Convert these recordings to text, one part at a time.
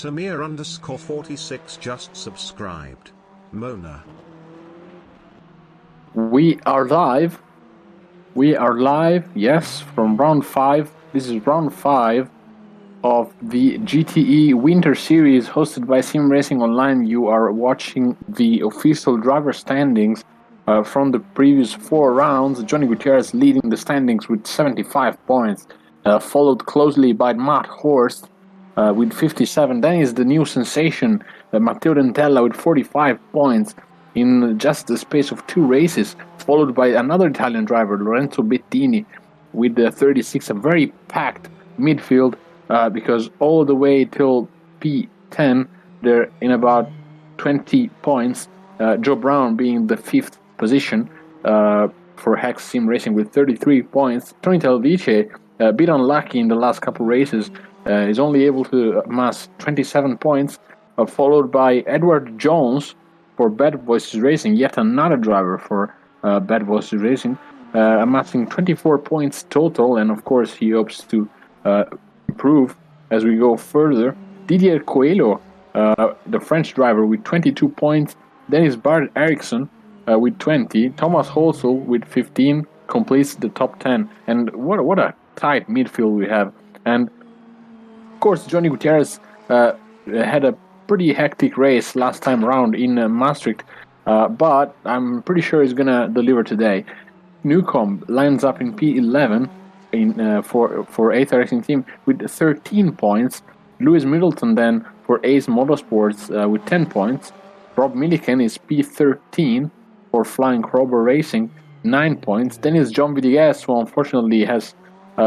Tamir_46 just subscribed. Mona. We are live. We are live, yes, from round 5. This is round 5 of the GTE Winter Series hosted by SimRacingOnline. You are watching the official driver standings from the previous 4 rounds. Johnny Gutierrez leading the standings with 75 points, followed closely by Matt Horst with 57. Then is the new sensation, Matteo Dentella with 45 points in just the space of 2 races, followed by another Italian driver, Lorenzo Bettini, with 36. A very packed midfield because all the way till P10, they're in about 20 points. Joe Brown being the 5th position for Hex Sim Racing with 33 points. Tony Talvice, a bit unlucky in the last couple races, is only able to amass 27 points, followed by Edward Jones for Bad Voices Racing, yet another driver for Bad Voices Racing, amassing 24 points total, and of course he hopes to improve as we go further. Didier Coelho, the French driver, with 22 points. Dennis Bart Eriksson with 20. Thomas Holsel with 15 completes the top 10. And what a tight midfield we have. And of course, Johnny Gutierrez had a pretty hectic race last time around in Maastricht, but I'm pretty sure he's gonna deliver today. Newcomb lines up in P11 for eitharacingteam with 13 points. Lewis Middleton then for Ace Motorsports with 10 points. Rob Milliken is P13 for Flying Crowbar Racing, 9 points. Then is John Villegas, who unfortunately has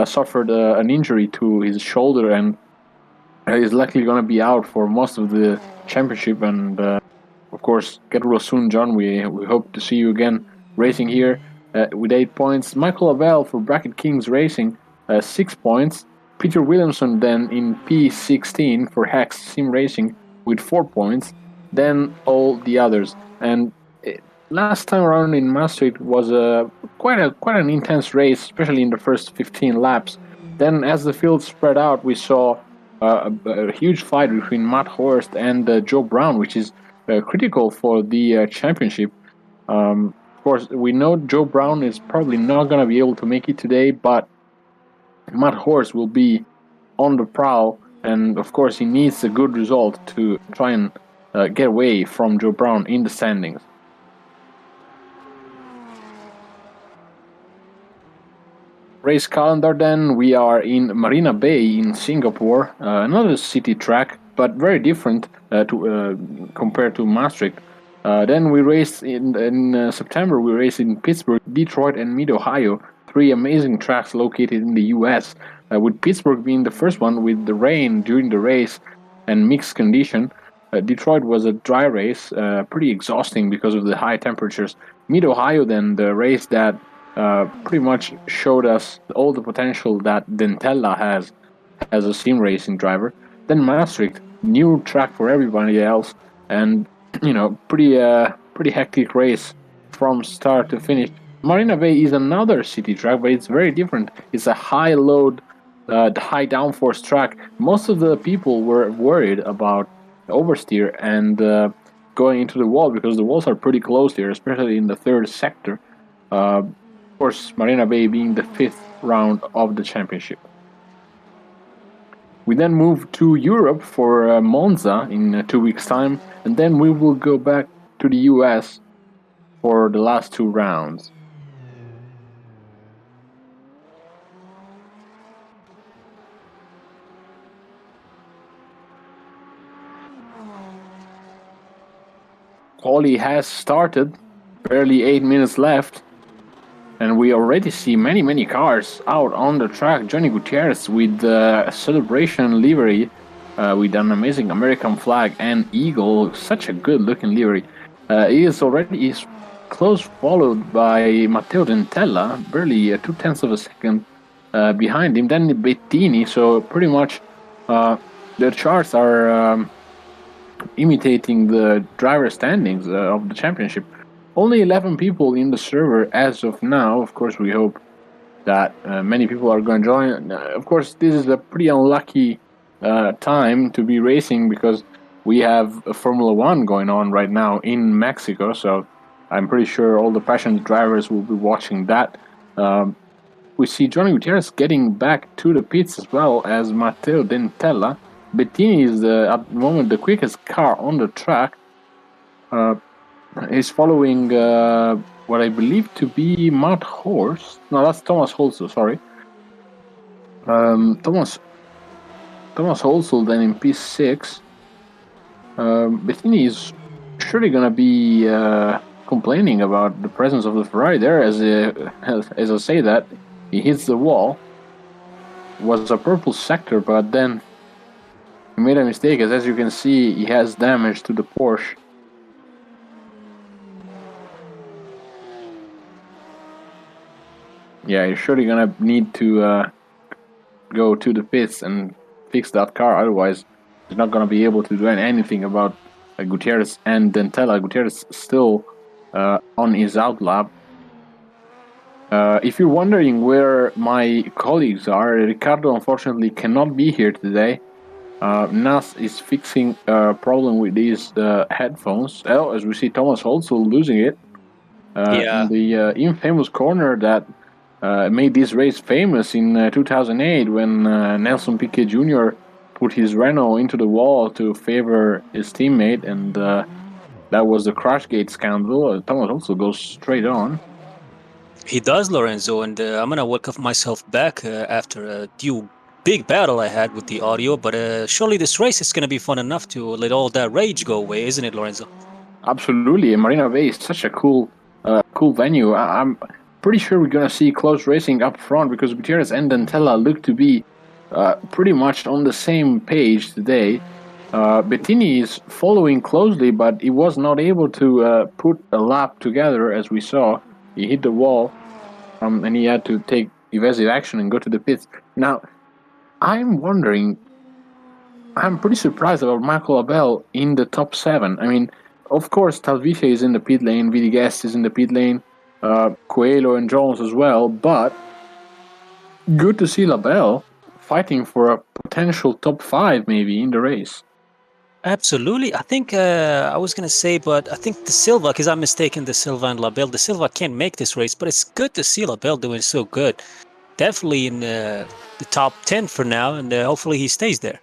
suffered an injury to his shoulder and is likely going to be out for most of the championship. And of course, get well soon, John. We hope to see you again racing here with 8 points. Michael Lavelle for Bracket Kings Racing, 6 points. Peter Williamson then in P16 for Hex Sim Racing with 4 points. Then all the others. And last time around in Maastricht was quite an intense race, especially in the first 15 laps. Then as the field spread out, we saw a huge fight between Matt Horst and Joe Brown, which is critical for the championship. Of course, we know Joe Brown is probably not going to be able to make it today, but Matt Horst will be on the prowl, and of course he needs a good result to try and get away from Joe Brown in the standings. Race calendar then, we are in Marina Bay in Singapore, another city track, but very different compared to Maastricht. Then we raced in September, we raced in Pittsburgh, Detroit and Mid-Ohio, 3 amazing tracks located in the US, with Pittsburgh being the first one with the rain during the race and mixed condition. Detroit was a dry race, pretty exhausting because of the high temperatures. Mid-Ohio then, the race that pretty much showed us all the potential that Dentella has as a sim racing driver. Then Maastricht, new track for everybody else, and pretty hectic race from start to finish. Marina Bay is another city track, but it's very different. It's a high load, high downforce track. Most of the people were worried about oversteer and going into the wall because the walls are pretty close here, especially in the 3rd sector. Of course, Marina Bay being the 5th round of the championship. We then move to Europe for Monza in 2 weeks' time, and then we will go back to the US for the last 2 rounds. Quali has started, barely 8 minutes left. And we already see many cars out on the track. Johnny Gutierrez with a celebration livery with an amazing American flag and eagle. Such a good looking livery. He is already close followed by Matteo Dentella, barely 0.2 of a second behind him. Then Bettini, so pretty much the charts are imitating the driver standings of the championship. Only 11 people in the server as of now. Of course, we hope that many people are going to join. Of course, this is a pretty unlucky time to be racing because we have a Formula One going on right now in Mexico. So I'm pretty sure all the passionate drivers will be watching that. We see Johnny Gutierrez getting back to the pits as well as Matteo Dentella. Bettini is at the moment the quickest car on the track. He's following what I believe to be Matt Horst. No, that's Thomas Holzel, sorry. Thomas Holzel then in P6. Bettini is surely going to be complaining about the presence of the Ferrari there as I say that. He hits the wall. Was a purple sector, but then he made a mistake, as you can see, he has damage to the Porsche. Yeah, you're surely gonna need to go to the pits and fix that car, otherwise he's not gonna be able to do anything about Gutierrez and Dentella. Gutierrez still on his out lap. If you're wondering where my colleagues are, Ricardo unfortunately cannot be here today. Nas is fixing a problem with these headphones. As we see Thomas also losing it in the infamous corner that made this race famous in 2008 when Nelson Piquet Jr. put his Renault into the wall to favor his teammate, and that was the Crashgate scandal. Thomas also goes straight on. He does, Lorenzo, and I'm gonna welcome myself back after a big battle I had with the audio. But surely this race is gonna be fun enough to let all that rage go away, isn't it, Lorenzo? Absolutely, Marina Bay is such a cool venue. I'm pretty sure we're gonna see close racing up front because Gutierrez and Dentella look to be pretty much on the same page today. Bettini is following closely, but he was not able to put a lap together, as we saw. He hit the wall, and he had to take evasive action and go to the pits. Now, I'm wondering, I'm pretty surprised about Michael Abel in the top 7. I mean, of course, Talvice is in the pit lane, Villegas is in the pit lane, Coelho and Jones as well, but good to see Labelle fighting for a potential top 5 maybe in the race. Absolutely. I think I was going to say, but I think De Silva, because I'm mistaken De Silva and Labelle. De Silva can't make this race, but it's good to see Labelle doing so good. Definitely in the top 10 for now, and hopefully he stays there.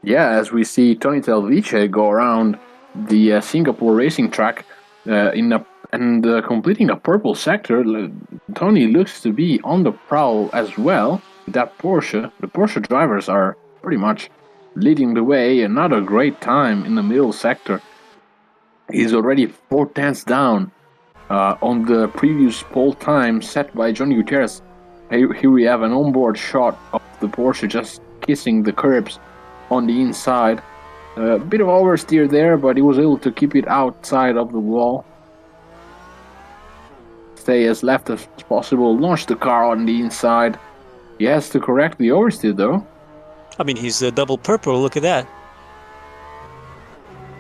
Yeah, as we see Tony Talvice go around the Singapore racing track completing a purple sector. Tony looks to be on the prowl as well. That Porsche, the Porsche drivers are pretty much leading the way. Another great time in the middle sector. He's already 4 tenths down on the previous pole time set by Johnny Gutierrez. Here we have an onboard shot of the Porsche just kissing the curbs on the inside. A bit of oversteer there, but he was able to keep it outside of the wall. Stay as left as possible, launch the car on the inside. He has to correct the oversteer though. I mean, he's double purple, look at that.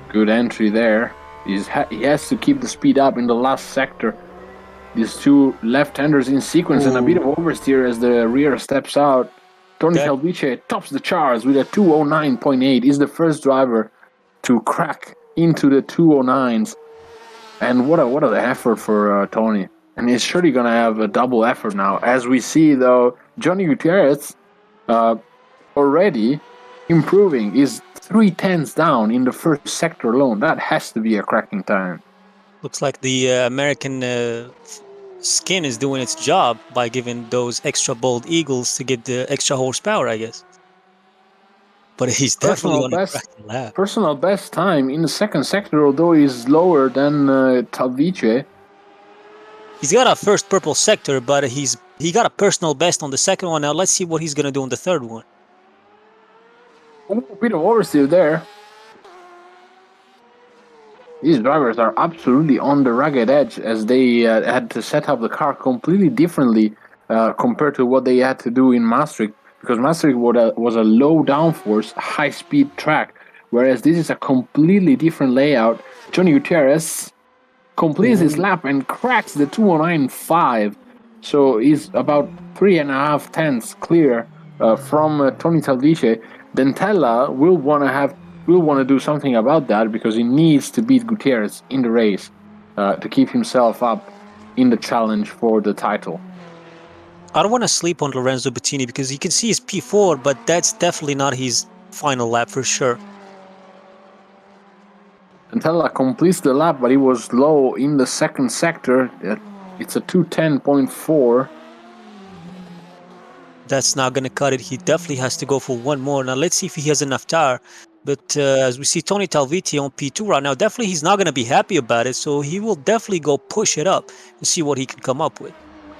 Good entry there. He has to keep the speed up in the last sector. These two left-handers in sequence and a bit of oversteer as the rear steps out. Tony Talvice tops the charts with a 209.8. He's the first driver to crack into the 209s. And what an effort for Tony. And he's surely going to have a double effort now. As we see, though, Johnny Gutierrez already improving. Is 3 tenths down in the first sector alone. That has to be a cracking time. Looks like the American skin is doing its job by giving those extra bold eagles to get the extra horsepower, I guess. But he's definitely on a cracking lap. Personal best time in the second sector, although he's lower than Talvice. He's got a first purple sector, but he got a personal best on the second one. Now let's see what he's going to do on the third one. A little bit of oversteer there. These drivers are absolutely on the ragged edge as they had to set up the car completely differently compared to what they had to do in Maastricht, because Maastricht was a low downforce, high-speed track, whereas this is a completely different layout. Johnny Gutierrez completes his lap and cracks the 209.5, so he's about 3.5 tenths clear from Tony Talvice, Dentella will want to do something about that because he needs to beat Gutierrez in the race to keep himself up in the challenge for the title. I don't want to sleep on Lorenzo Bettini because you can see his P4, but that's definitely not his final lap for sure. Dentella completes the lap, but he was low in the second sector. It's a 2:10.4. That's not going to cut it. He definitely has to go for one more. Now, let's see if he has enough tire. But as we see Tony Talviti on P2 right now, definitely he's not going to be happy about it. So he will definitely go push it up and see what he can come up with.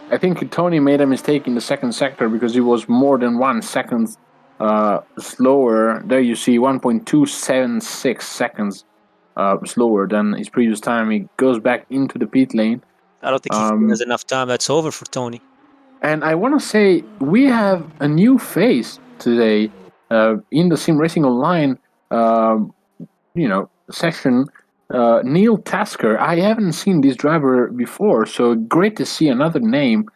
I think Tony made a mistake in the second sector because he was more than 1 second slower. There you see 1.276 seconds slower than his previous time. He goes back into the pit lane. I don't think he has enough time. That's over for Tony. And I want to say we have a new face today in the Sim Racing Online, session. Neil Tasker. I haven't seen this driver before, so great to see another name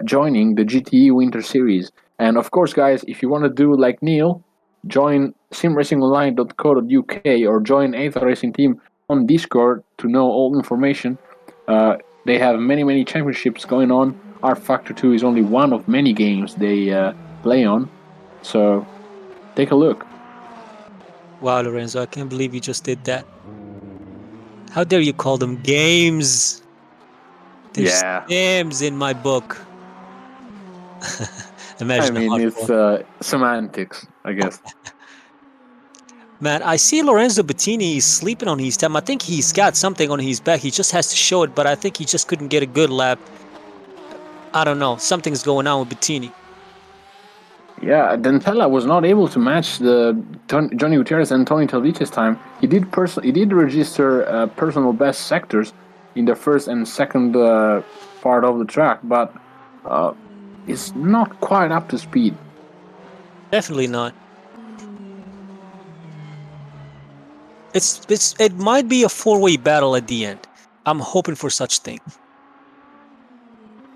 joining the GTE Winter Series. And of course, guys, if you want to do like Neil, join simracingonline.co.uk or join eitharacingteam on Discord to know all information. They have many championships going on. rFactor 2 is only one of many games they play on, so take a look. Wow, Lorenzo, I can't believe you just did that. How dare you call them games? There's Sims in my book. Imagine I mean, the it's hardcore. semantics, I guess. Man, I see Lorenzo Bettini sleeping on his time. I think he's got something on his back. He just has to show it, but I think he just couldn't get a good lap. I don't know. Something's going on with Bettini. Yeah, Dentella was not able to match the Johnny Gutierrez and Tony Talvice's time. He did register personal best sectors in the first and second part of the track, but it's not quite up to speed. Definitely not. It might be a four-way battle at the end. I'm hoping for such thing.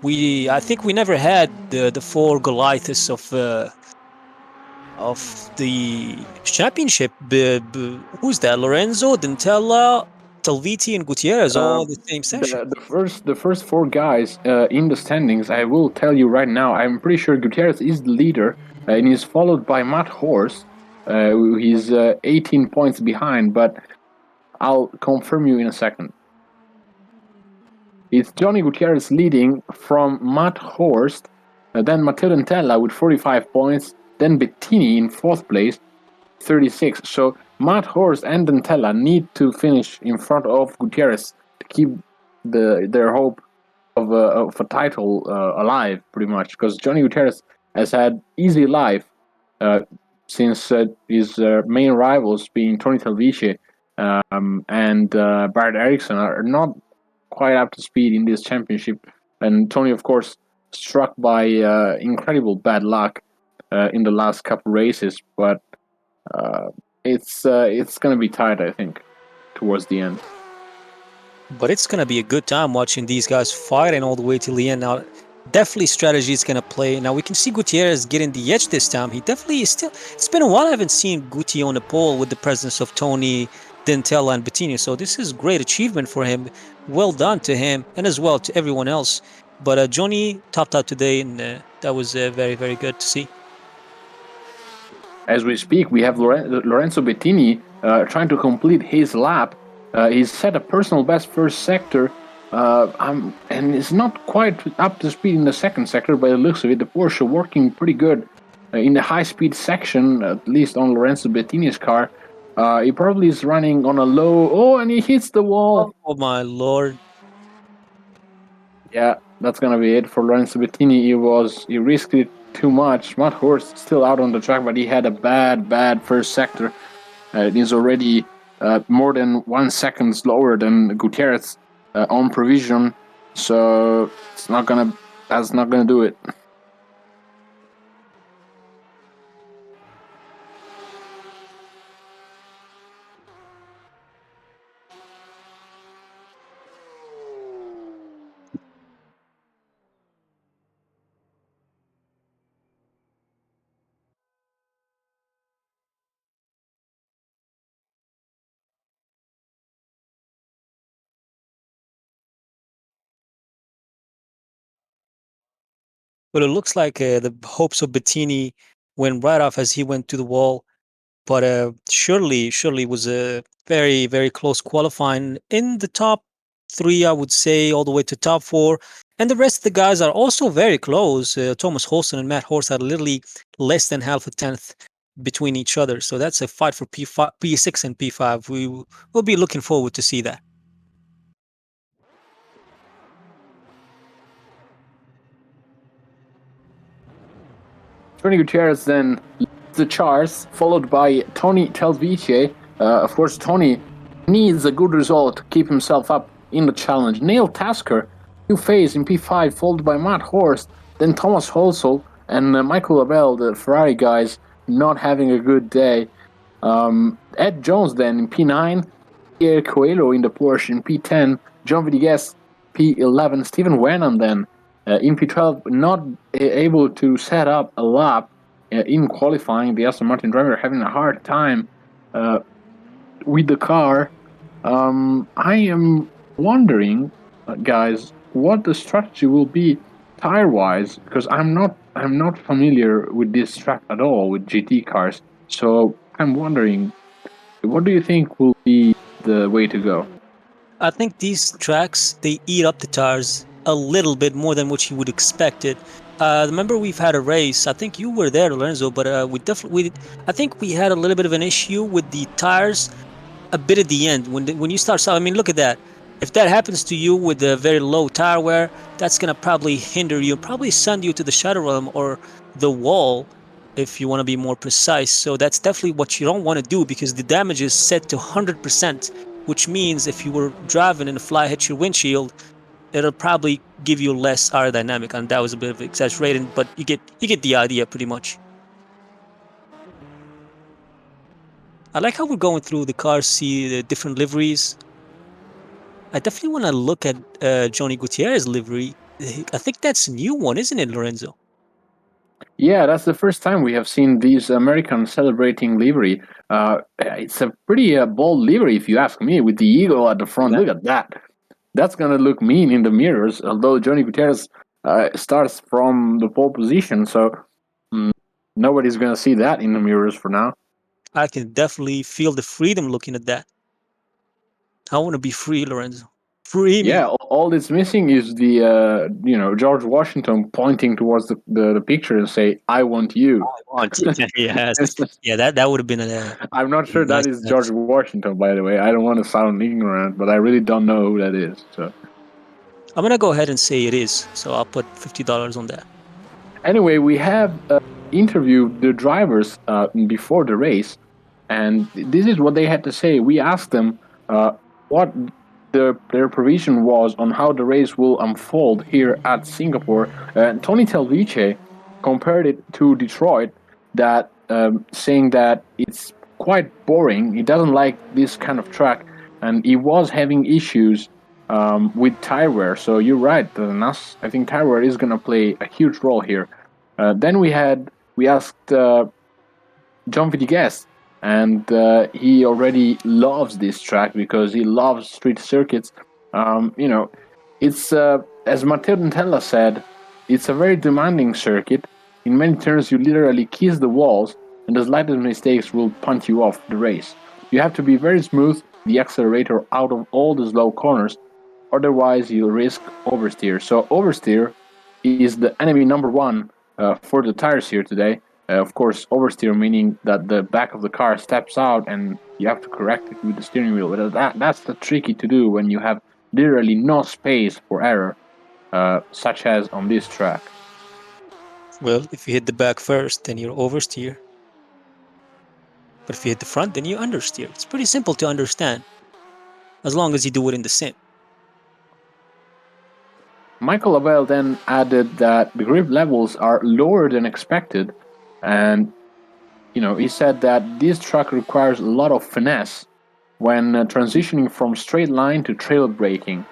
I think we never had the four Goliaths of the championship. Who's that? Lorenzo, Dentella, Talviti, and Gutierrez all the same session. The first four guys in the standings, I will tell you right now, I'm pretty sure Gutierrez is the leader, and he's followed by Matt Horst. He's 18 points behind, but I'll confirm you in a second. It's Johnny Gutierrez leading from Matt Horst, then Matteo Dentella with 45 points, then Bettini in fourth place, 36. So Matt Horst and Dentella need to finish in front of Gutierrez to keep their hope of a title alive, pretty much, because Johnny Gutierrez has had easy life since his main rivals, being Tony Talvice and Barrett Erickson, are not quite up to speed in this championship. And Tony, of course, struck by incredible bad luck in the last couple races, but it's going to be tight, I think, towards the end. But it's gonna be a good time watching these guys fighting all the way till the end. Now, definitely strategy is gonna play. Now we can see Gutierrez getting the edge this time. He definitely is still. It's been a while I haven't seen Guti on the pole with the presence of Tony, Dentella, and Bettini. So this is great achievement for him. Well done to him and as well to everyone else. But Johnny topped out today, and that was very good to see. As we speak, we have Lorenzo Bettini trying to complete his lap. He's set a personal best first sector, and is not quite up to speed in the second sector by the looks of it. The Porsche working pretty good in the high-speed section, at least on Lorenzo Bettini's car. He probably is running on a low... Oh, and he hits the wall! Oh my lord. Yeah, that's gonna be it for Lorenzo Bettini. He risked it too much. Matt Horst still out on the track, but he had a bad first sector. He's already more than 1 second slower than Gutierrez on provision, so that's not gonna do it. But it looks like the hopes of Bettini went right off as he went to the wall. But surely was a very, very close qualifying in the top three, I would say, all the way to top four. And the rest of the guys are also very close. Thomas Holston and Matt Horst are literally less than half a tenth between each other. So that's a fight for P5, P6 and P5. We will be looking forward to see that. Tony Gutierrez then leads the charts, followed by Tony Telvice. Of course, Tony needs a good result to keep himself up in the challenge. Neil Tasker, new phase in P5, followed by Matt Horst, then Thomas Holsel, and Michael Abel, the Ferrari guys, not having a good day. Ed Jones then in P9, Pierre Coelho in the Porsche in P10, John Villegas P11, Stephen Wenham then in P12, not able to set up a lap in qualifying. The Aston Martin driver having a hard time with the car. I am wondering, guys, what the strategy will be tire-wise, because I'm not familiar with this track at all with GT cars. So I'm wondering, what do you think will be the way to go? I think these tracks, they eat up the tires a little bit more than what you would expect it. Remember, we've had a race. I think you were there, Lorenzo, but I think we had a little bit of an issue with the tires a bit at the end when you start. I mean, look at that. If that happens to you with a very low tire wear, that's gonna probably hinder you, probably send you to the shadow realm or the wall, if you want to be more precise. So that's definitely what you don't want to do, because the damage is set to 100%, which means if you were driving and a fly hits your windshield, it'll probably give you less aerodynamic. And that was a bit of exaggerating, but you get the idea pretty much. I like how we're going through the cars, see the different liveries. I definitely want to look at Johnny Gutierrez's livery. I think that's a new one, isn't it, Lorenzo? Yeah, that's the first time we have seen these Americans celebrating livery. It's a pretty bold livery, if you ask me, with the eagle at the front. Look at that. That's going to look mean in the mirrors, although Johnny Gutierrez starts from the pole position, so nobody's going to see that in the mirrors for now. I can definitely feel the freedom looking at that. I want to be free, Lorenzo. Free me. Yeah, all that's missing is the George Washington pointing towards the picture and say, "I want you." I want you. Yes. Yeah, that would have been a I'm not sure nice that is touch. George Washington, by the way. I don't want to sound ignorant, but I really don't know who that is. So I'm gonna go ahead and say it is. So I'll put $50 on that. anyway, we have interviewed the drivers before the race, and this is what they had to say. We asked them what their provision was on how the race will unfold here at Singapore. Tony Telvice compared it to Detroit, that saying that it's quite boring. He doesn't like this kind of track, and he was having issues with tire wear. So you're right, Nas. I think tire wear is going to play a huge role here. Then we asked John Villegas, and he already loves this track because he loves street circuits. It's as Matteo Dentella said, it's a very demanding circuit. In many turns, you literally kiss the walls, and the slightest mistakes will punt you off the race. You have to be very smooth, the accelerator out of all the slow corners, otherwise you'll risk oversteer. So oversteer is the enemy number one for the tires here today. Of course, oversteer meaning that the back of the car steps out and you have to correct it with the steering wheel. But that's the tricky to do when you have literally no space for error, such as on this track. Well, if you hit the back first, then you're oversteer. But if you hit the front, then you understeer. It's pretty simple to understand, as long as you do it in the sim. Michael Abel then added that the grip levels are lower than expected, and he said that this track requires a lot of finesse when transitioning from straight line to trail braking.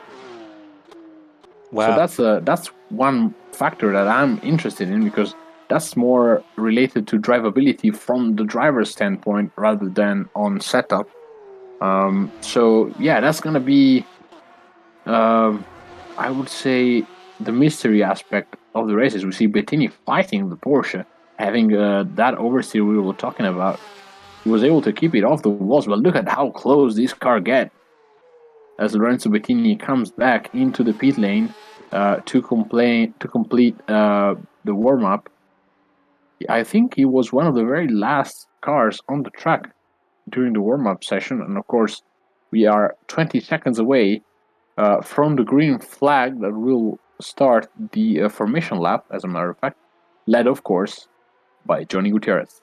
Wow. So that's one factor that I'm interested in, because that's more related to drivability from the driver's standpoint rather than on setup. So yeah, that's gonna be, I would say, the mystery aspect of the races, we see Bettini fighting the Porsche, having that oversteer we were talking about. He was able to keep it off the walls, but look at how close this car get as Lorenzo Bettini comes back into the pit lane to complete the warm-up. I think he was one of the very last cars on the track during the warm-up session, and of course we are 20 seconds away from the green flag that will start the formation lap, as a matter of fact, led of course by Johnny Gutierrez.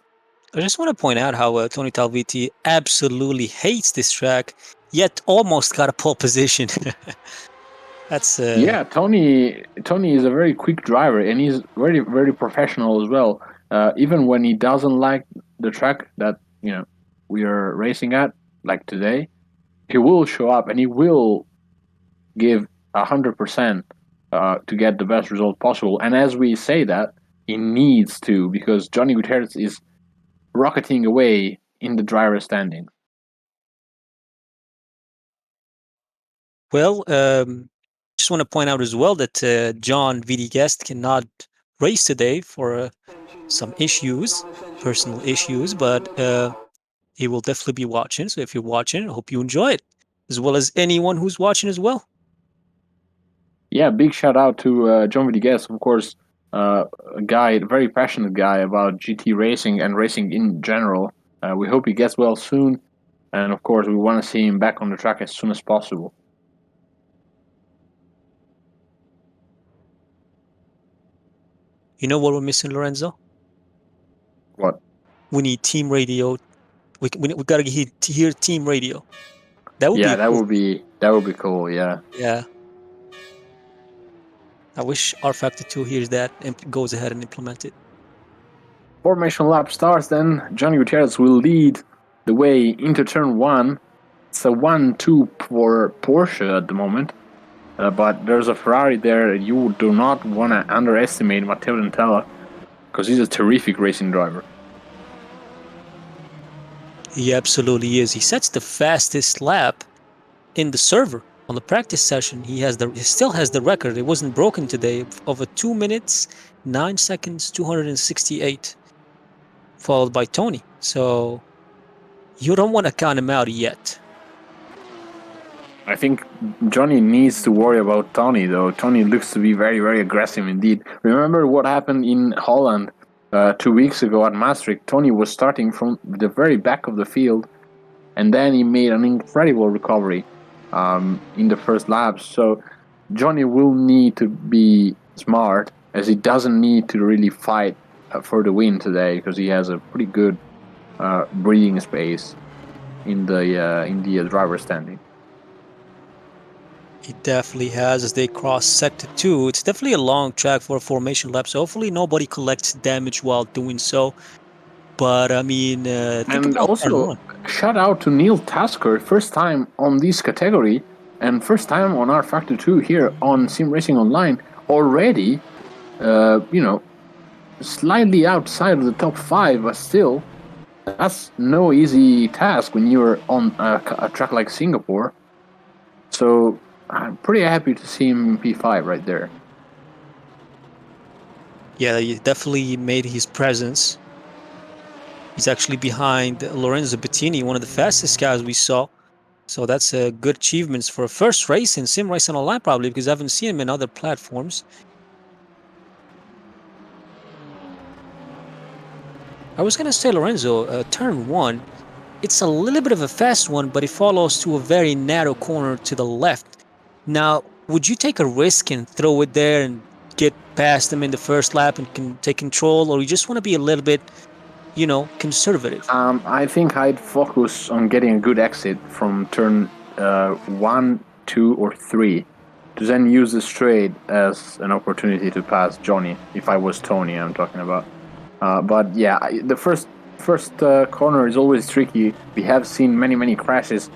I just want to point out how Tony Talviti absolutely hates this track, yet almost got a pole position. That's yeah, Tony is a very quick driver, and he's very, very professional as well. Even when he doesn't like the track that we are racing at, like today, he will show up and he will give 100% to get the best result possible. And as we say that, he needs to, because Johnny Gutierrez is rocketing away in the driver's standing. Well, just want to point out as well that John VD Guest cannot race today for some issues, personal issues, but he will definitely be watching. So if you're watching, I hope you enjoy it, as well as anyone who's watching as well. Yeah, big shout out to John VD Guest, of course, a very passionate guy about GT racing and racing in general. We hope he gets well soon, and of course we want to see him back on the track as soon as possible. You know what we're missing, Lorenzo? What? We need team radio. We gotta hear team radio. That would be cool. That would be cool. Yeah. Yeah. I wish rFactor 2 hears that and goes ahead and implement it. Formation lap starts then. Johnny Gutierrez will lead the way into turn 1. It's a 1-2 for Porsche at the moment. But there's a Ferrari there. You do not want to underestimate Matteo Dentella, because he's a terrific racing driver. He absolutely is. He sets the fastest lap in the server on the practice session. He still has the record. It wasn't broken today, of a 2 minutes 9 seconds 268, followed by Tony. So you don't want to count him out yet. I think Johnny needs to worry about Tony, though. Tony looks to be very, very aggressive indeed. Remember what happened in Holland 2 weeks ago at Maastricht? Tony was starting from the very back of the field, and then he made an incredible recovery in the first laps. So Johnny will need to be smart, as he doesn't need to really fight for the win today, because he has a pretty good breathing space in the driver's standing. He definitely has, as they cross Sector 2. It's definitely a long track for a formation lap, so hopefully nobody collects damage while doing so. But, I mean... and also, shout out to Neil Tasker, first time on this category, and first time on rFactor 2 here on SimRacingOnline, already, slightly outside of the top 5, but still, that's no easy task when you're on a track like Singapore. So I'm pretty happy to see him in P5 right there. Yeah, he definitely made his presence. He's actually behind Lorenzo Bettini, one of the fastest guys we saw. So that's a good achievements for a first race in SimRacingOnline, probably, because I haven't seen him in other platforms. I was going to say, Lorenzo, turn 1, it's a little bit of a fast one, but it follows to a very narrow corner to the left. Now, would you take a risk and throw it there and get past them in the first lap and can take control, or you just want to be a little bit, conservative? I think I'd focus on getting a good exit from turn 1, 2, or 3, to then use the straight as an opportunity to pass Johnny, if I was Tony I'm talking about. But yeah, the first corner is always tricky. We have seen many crashes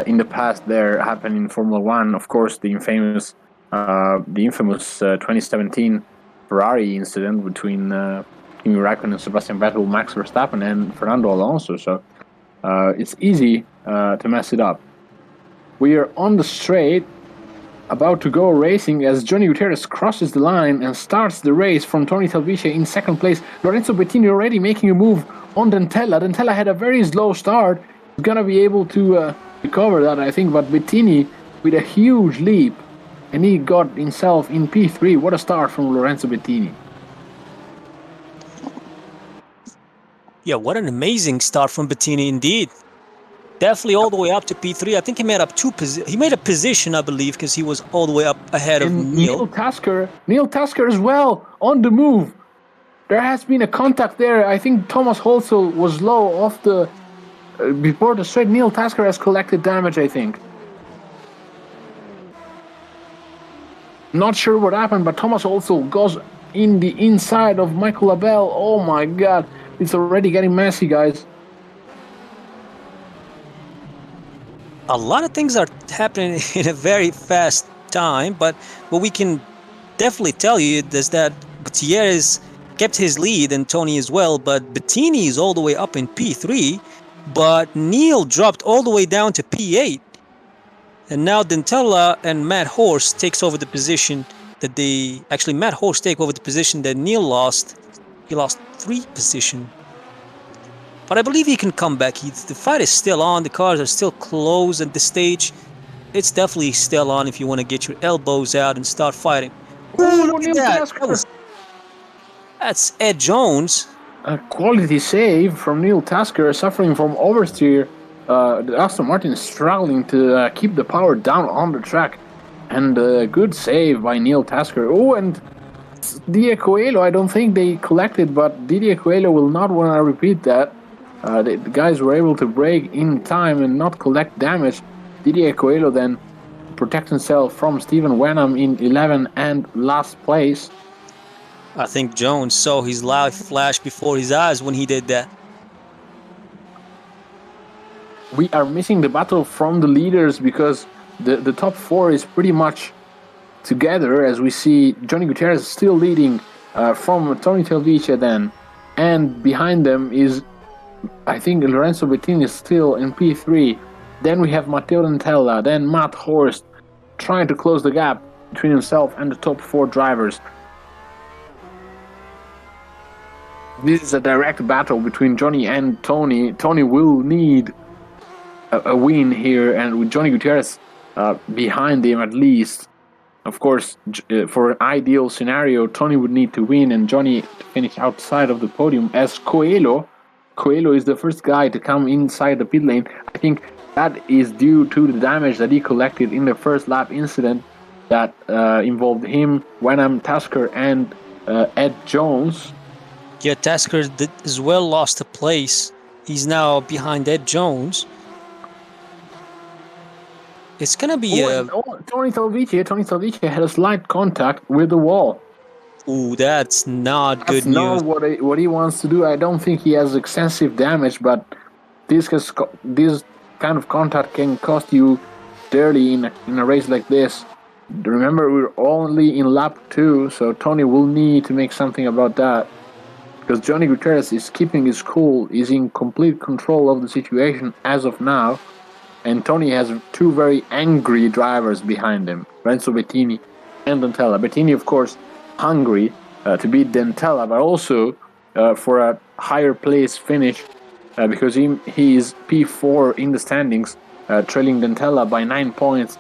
in the past there happen in Formula 1. Of course, the infamous 2017 Ferrari incident between Kimi Raikkonen, Sebastian Vettel, Max Verstappen, and Fernando Alonso. So it's easy to mess it up. We are on the straight. about to go racing as Johnny Gutierrez crosses the line and starts the race from Tony Talvice in second place. Lorenzo Bettini already making a move on Dentella. Dentella had a very slow start. He's gonna be able to recover that, I think, but Bettini with a huge leap, and he got himself in P3. What a start from Lorenzo Bettini. Yeah, what an amazing start from Bettini indeed. Definitely all the way up to P3. I think he made up he made a position, I believe, because he was all the way up ahead of Neil. Neil Tasker as well on the move. There has been a contact there. I think Thomas Holzel was low off the before the straight. Neil Tasker has collected damage, I think. Not sure what happened, but Thomas Holzel goes in the inside of Michael Labelle. Oh my god, it's already getting messy, guys. A lot of things are happening in a very fast time, but what we can definitely tell you is that Gutierrez kept his lead and Tony as well, but Bettini is all the way up in P3, but Neil dropped all the way down to P8. And now Dentella and Matt Horst takes over the position that Matt Horst take over the position that Neil lost. He lost 3 positions. But I believe he can come back. The fight is still on. The cars are still close at this stage. It's definitely still on if you want to get your elbows out and start fighting. Oh, look at that. That's Ed Jones. A quality save from Neil Tasker, suffering from oversteer. The Aston Martin is struggling to keep the power down on the track. And a good save by Neil Tasker. Oh, and Didier Coelho, I don't think they collected, but Didier Coelho will not want to repeat that. The guys were able to brake in time and not collect damage. Didier Coelho then protects himself from Stephen Wenham in 11th and last place. I think Jones saw his life flash before his eyes when he did that. We are missing the battle from the leaders because the top 4 is pretty much together, as we see Johnny Gutierrez still leading from Tony Talvice then, and behind them is, I think, Lorenzo Bettini is still in P3. Then we have Matteo Dentella, then Matt Horst trying to close the gap between himself and the top 4 drivers. This is a direct battle between Johnny and Tony. Tony will need a win here, and with Johnny Gutierrez behind him at least. Of course, for an ideal scenario, Tony would need to win and Johnny to finish outside of the podium, as Coelho is the first guy to come inside the pit lane. I think that is due to the damage that he collected in the first lap incident that involved him, Wenham, Tasker, and Ed Jones. Yeah, Tasker as well lost a place. He's now behind Ed Jones. It's gonna be Tony Talvice had a slight contact with the wall. Ooh, that's not good news. That's not what he wants to do. I don't think he has extensive damage, but this kind of contact can cost you dearly in a race like this. Remember, we're only in lap 2, so Tony will need to make something about that. Because Johnny Gutierrez is keeping his cool, is in complete control of the situation as of now. And Tony has 2 very angry drivers behind him, Lorenzo Bettini and Dentella. Bettini, of course, hungry to beat Dentella, but also for a higher place finish because he is P4 in the standings, trailing Dentella by 9 points.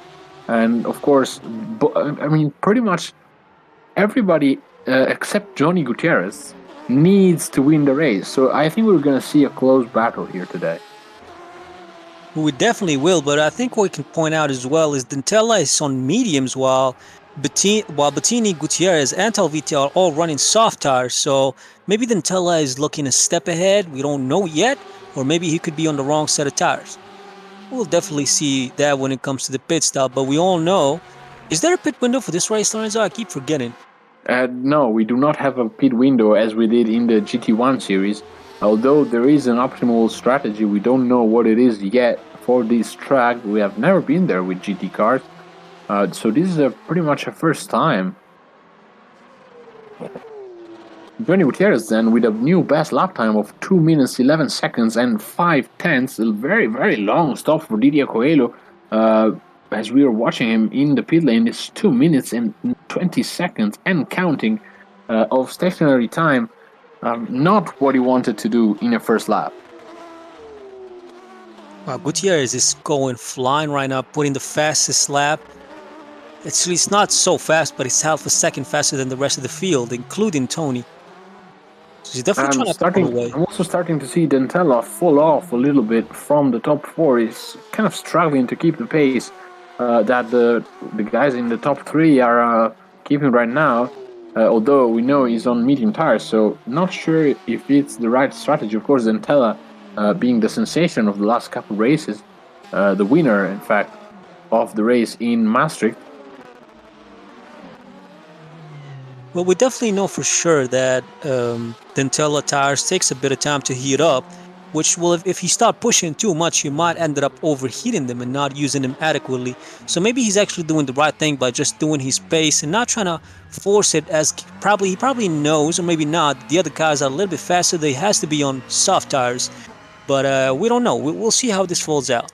And of course, pretty much everybody except Johnny Gutierrez needs to win the race. So I think we're going to see a close battle here today. We definitely will, but I think what we can point out as well is Dentella is on mediums while Bettini, Gutierrez, and Talvice are all running soft tires. So maybe Dentella is looking a step ahead. We don't know yet, or maybe he could be on the wrong set of tires. We'll definitely see that when it comes to the pit stop. But we all know, is there a pit window for this race, Lorenzo? I keep forgetting. No, we do not have a pit window as we did in the GT1 series. Although there is an optimal strategy, we don't know what it is yet for this track. We have never been there with GT cars, so this is pretty much a first time. Johnny Gutierrez then with a new best lap time of 2 minutes 11 seconds and 5/10, a very, very long stop for Didier Coelho. as we are watching him in the pit lane, it's 2 minutes and 20 seconds and counting of stationary time. Not what he wanted to do in a first lap. Wow, Gutierrez is going flying right now, putting the fastest lap. It's not so fast, but it's half a second faster than the rest of the field, including Tony. So he's definitely trying to pull away. I'm also starting to see Dentella fall off a little bit from the top 4. He's kind of struggling to keep the pace that the guys in the top 3 are keeping right now. Although we know he's on medium tires, so not sure if it's the right strategy. Of course, Dentella being the sensation of the last couple races, the winner, in fact, of the race in Maastricht. Well, we definitely know for sure that Dentella tires takes a bit of time to heat up, which will, if he start pushing too much, you might end up overheating them and not using them adequately. So maybe he's actually doing the right thing by just doing his pace and not trying to force it, as he probably knows, or maybe not, the other cars are a little bit faster. They has to be on soft tires, but we don't know. We'll see how this falls out.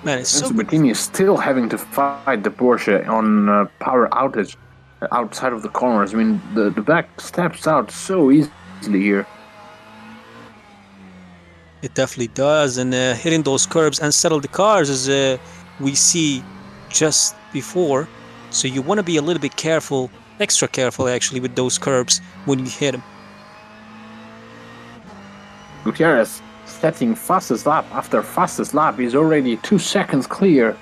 Man, it's so Bettini is still having to fight the Porsche on power outage outside of the corners. I mean, the back steps out so easily here. It definitely does, and hitting those curbs and settle the cars as we see just before. So you want to be a little bit careful, extra careful actually, with those curbs when you hit them. Gutierrez setting fastest lap after fastest lap is already 2 seconds clear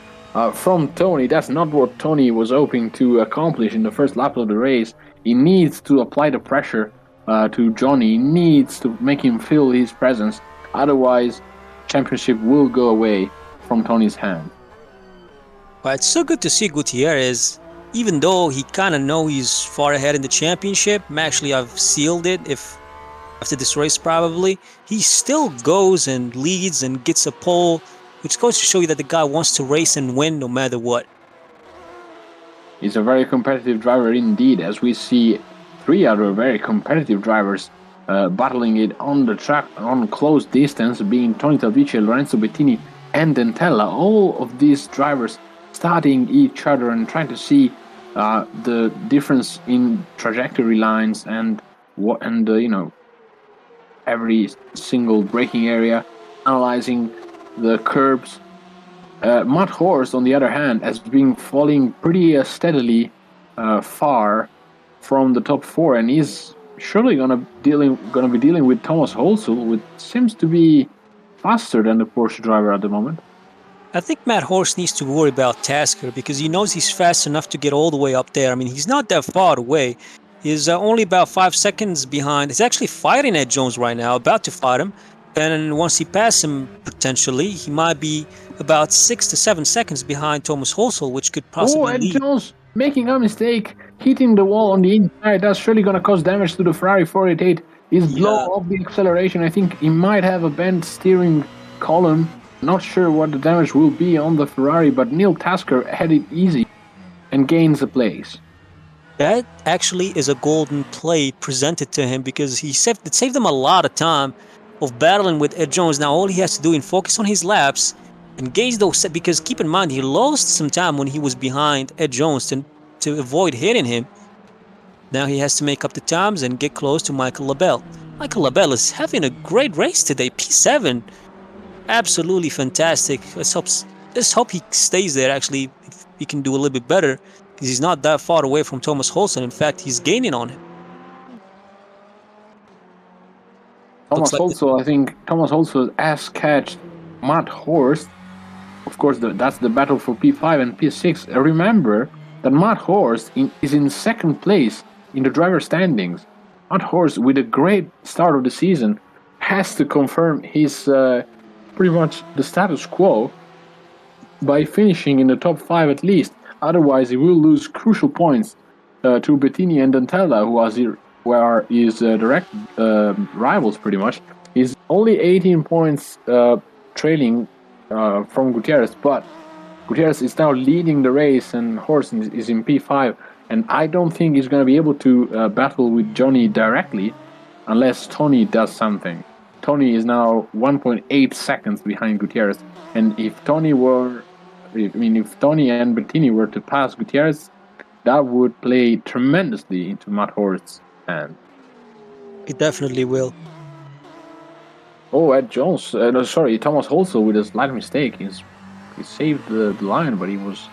from Tony. That's not what Tony was hoping to accomplish in the first lap of the race. He needs to apply the pressure to Johnny. He needs to make him feel his presence. Otherwise, championship will go away from Tony's hand. But it's so good to see Gutierrez, even though he kind of know he's far ahead in the championship. Actually, I've sealed it after this race probably. He still goes and leads and gets a pole, which goes to show you that the guy wants to race and win no matter what. He's a very competitive driver indeed, as we see 3 other very competitive drivers battling it on the track on close distance, being Tony Talvici, Lorenzo Bettini, and Dentella. All of these drivers studying each other and trying to see the difference in trajectory lines and every single braking area, analyzing the curbs. Matt Horst, on the other hand, has been falling pretty steadily far from the top 4, and he's surely gonna be dealing with Thomas Holzel, which seems to be faster than the Porsche driver at the moment. I think Matt Horst needs to worry about Tasker because he knows he's fast enough to get all the way up there. I mean, he's not that far away. He's only about 5 seconds behind. He's actually fighting Ed Jones right now, about to fight him. And once he passes him, potentially, he might be about 6 to 7 seconds behind Thomas Holzel, which could possibly Ed lead. Jones making a mistake, hitting the wall on the inside. That's surely going to cause damage to the Ferrari 488. He's blown off the acceleration. I think he might have a bent steering column. Not sure what the damage will be on the Ferrari, but Neil Tasker had it easy and gains a place. That actually is a golden plate presented to him because it saved him a lot of time of battling with Ed Jones. Now all he has to do is focus on his laps and gauge those, because keep in mind he lost some time when he was behind Ed Jones to avoid hitting him. Now he has to make up the times and get close to Michael Labelle. Michael Labelle is having a great race today, P7. Absolutely fantastic. Let's hope he stays there. Actually, if he can do a little bit better, because he's not that far away from Thomas Holzel. In fact, he's gaining on him. Thomas Holzel has catched Matt Horst. Of course, that's the battle for P5 and P6. Remember that Matt Horst is in second place in the driver standings. Matt Horst, with a great start of the season, has to confirm his pretty much the status quo by finishing in the top 5 at least. Otherwise, he will lose crucial points to Bettini and Dentella, who are his direct rivals pretty much. He's only 18 points trailing from Gutierrez, but Gutierrez is now leading the race and Horst is in P5, and I don't think he's going to be able to battle with Johnny directly unless Tony does something. Tony is now 1.8 seconds behind Gutierrez. And if Tony and Bettini were to pass Gutierrez, that would play tremendously into Matt Horst's hand. It definitely will. Oh, Ed Jones. Thomas Holzel with a slight mistake. He saved the line, but he was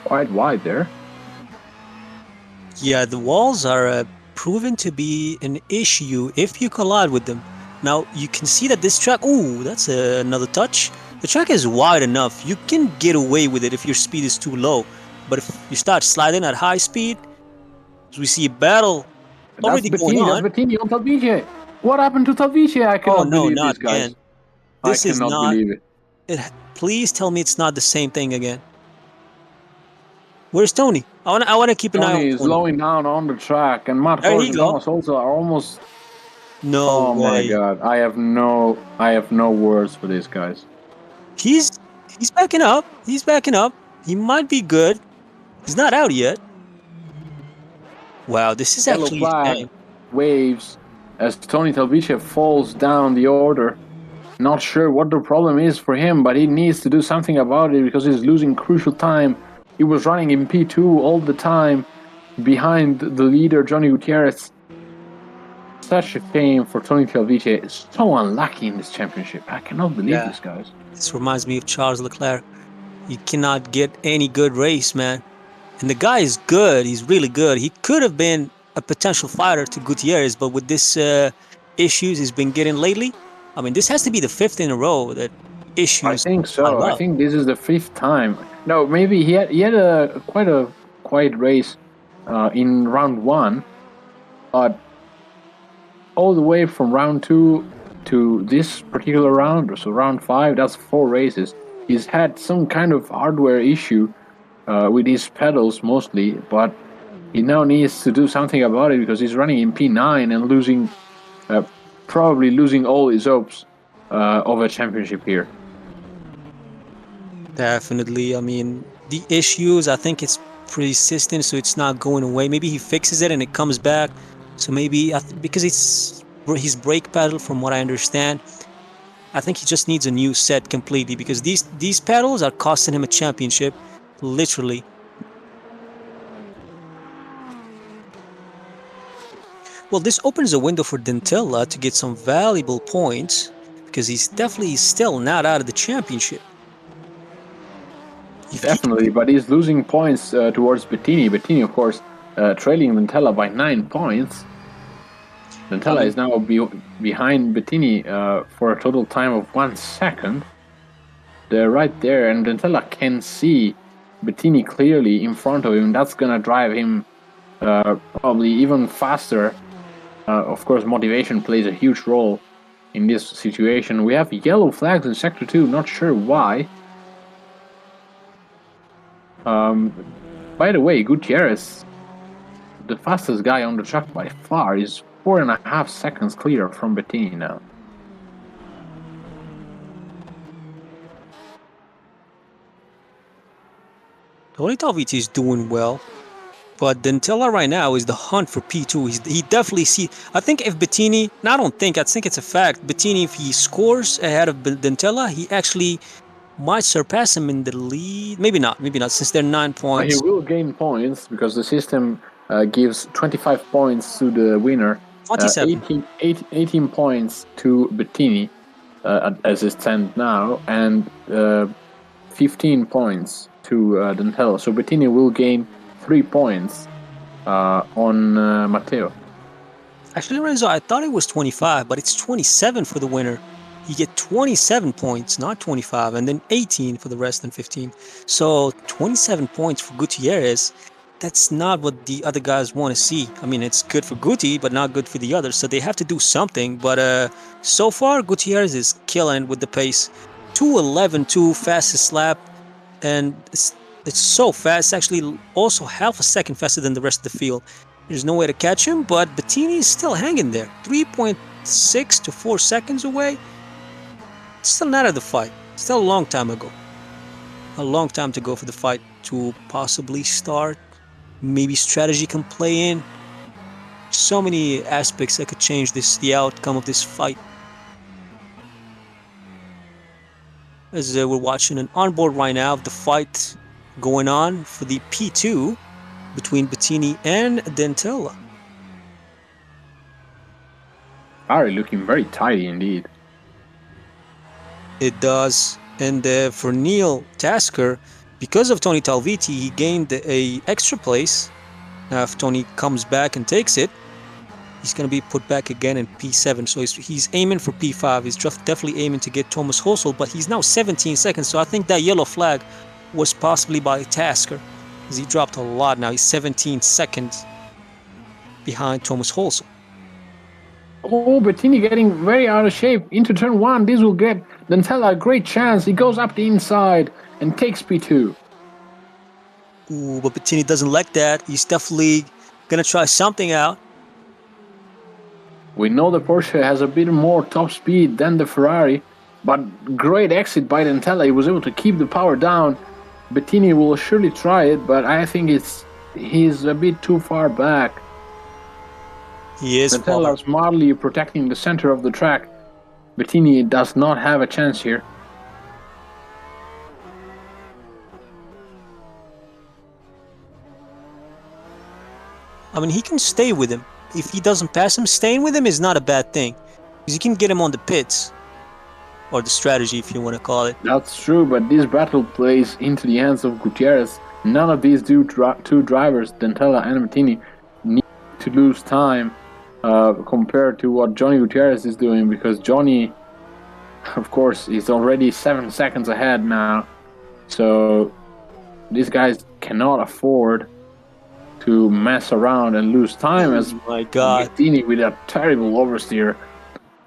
quite wide there. Yeah, the walls are proven to be an issue if you collide with them. Now, you can see that this track... Ooh, that's another touch. The track is wide enough. You can get away with it if your speed is too low. But if you start sliding at high speed, as we see a battle already going on. That's Bettini on Talvice. What happened to Talvice? I cannot believe this, guys. Again. This I cannot believe it. Please tell me it's not the same thing again. Where's Tony? I want to keep an eye on Tony. Tony is slowing down on the track, and Matt Horst and Thomas also are almost... No way. My God, I have no words for this, guys. He's backing up. He's backing up. He might be good. He's not out yet. Wow, this is Yellow actually flag waves as Tony Talvice falls down the order. Not sure what the problem is for him, but he needs to do something about it because he's losing crucial time. He was running in P2 all the time behind the leader, Johnny Gutierrez. Such a shame for Tony Talvice. So unlucky in this championship. I cannot believe this, guys. This reminds me of Charles Leclerc. You cannot get any good race, man. And the guy is good. He's really good. He could have been a potential fighter to Gutierrez, but with this issues he's been getting lately, I mean, this has to be the 5th in a row that issues. I think so. I think this is the 5th time. No, maybe he had a quiet race in round 1, but all the way from round 2 to this particular round, so round 5, that's 4 races. He's had some kind of hardware issue with his pedals mostly, but he now needs to do something about it because he's running in P9 and probably losing all his hopes of a championship here. Definitely. I mean, the issues, I think it's persistent, so it's not going away. Maybe he fixes it and it comes back. So maybe, because it's his brake pedal, from what I understand, I think he just needs a new set completely because these pedals are costing him a championship, literally. Well, this opens a window for Dentella to get some valuable points because he's definitely still not out of the championship. Definitely, but he's losing points towards Bettini. Bettini, of course, trailing Dentella by 9 points. Dentella is now behind Bettini for a total time of 1 second. They're right there, and Dentella can see Bettini clearly in front of him. That's gonna drive him probably even faster. Of course, motivation plays a huge role in this situation. We have yellow flags in Sector 2, not sure why. By the way, Gutierrez, the fastest guy on the track by far, is 4.5 seconds clear from Bettini now. Tony Talvice is doing well, but Dentella right now is the hunt for P2. He definitely I think if Bettini, I think it's a fact, Bettini, if he scores ahead of Dentella, he actually might surpass him in the lead. Maybe not, since they're 9 points. He will gain points because the system gives 25 points to the winner. 27. 18 points to Bettini as it stands now, and 15 points to Dentella. So Bettini will gain 3 points on Matteo. Actually, Renzo, I thought it was 25, but it's 27 for the winner. You get 27 points, not 25, and then 18 for the rest and 15. So 27 points for Gutierrez. That's not what the other guys want to see. I mean, it's good for Guti, but not good for the others. So they have to do something. But so far, Gutierrez is killing with the pace. 2:11.2 fastest lap, and it's so fast. It's actually also half a second faster than the rest of the field. There's no way to catch him, but Bettini is still hanging there. 3.6 to 4 seconds away. Still not out of the fight. Still a long time ago. A long time to go for the fight to possibly start. Maybe strategy can play in. So many aspects that could change the outcome of this fight. as we're watching an onboard right now of the fight going on for the P2 between Bettini and Dentella. Ferrari looking very tidy indeed. It does. And for Neil Tasker, because of Tony Talviti, he gained a extra place. Now, if Tony comes back and takes it, he's going to be put back again in P7. So he's aiming for P5. He's definitely aiming to get Thomas Hosel, but he's now 17 seconds. So I think that yellow flag was possibly by Tasker, because he dropped a lot now. He's 17 seconds behind Thomas Hosel. Oh, Bettini getting very out of shape into turn 1. This will get Dentella a great chance. He goes up the inside and takes P2. Ooh, but Bettini doesn't like that. He's definitely going to try something out. We know the Porsche has a bit more top speed than the Ferrari, but great exit by Dentella. He was able to keep the power down. Bettini will surely try it, but I think he's a bit too far back. He is Dentella smartly protecting the center of the track. Bettini does not have a chance here. I mean, he can stay with him. If he doesn't pass him, staying with him is not a bad thing, because you can get him on the pits, or the strategy, if you want to call it. That's true, but this battle plays into the hands of Gutierrez. None of these two drivers, Dentella and Bettini, need to lose time compared to what Johnny Gutierrez is doing, because Johnny, of course, is already 7 seconds ahead now. So these guys cannot afford to mess around and lose time, as my God, Bettini with a terrible oversteer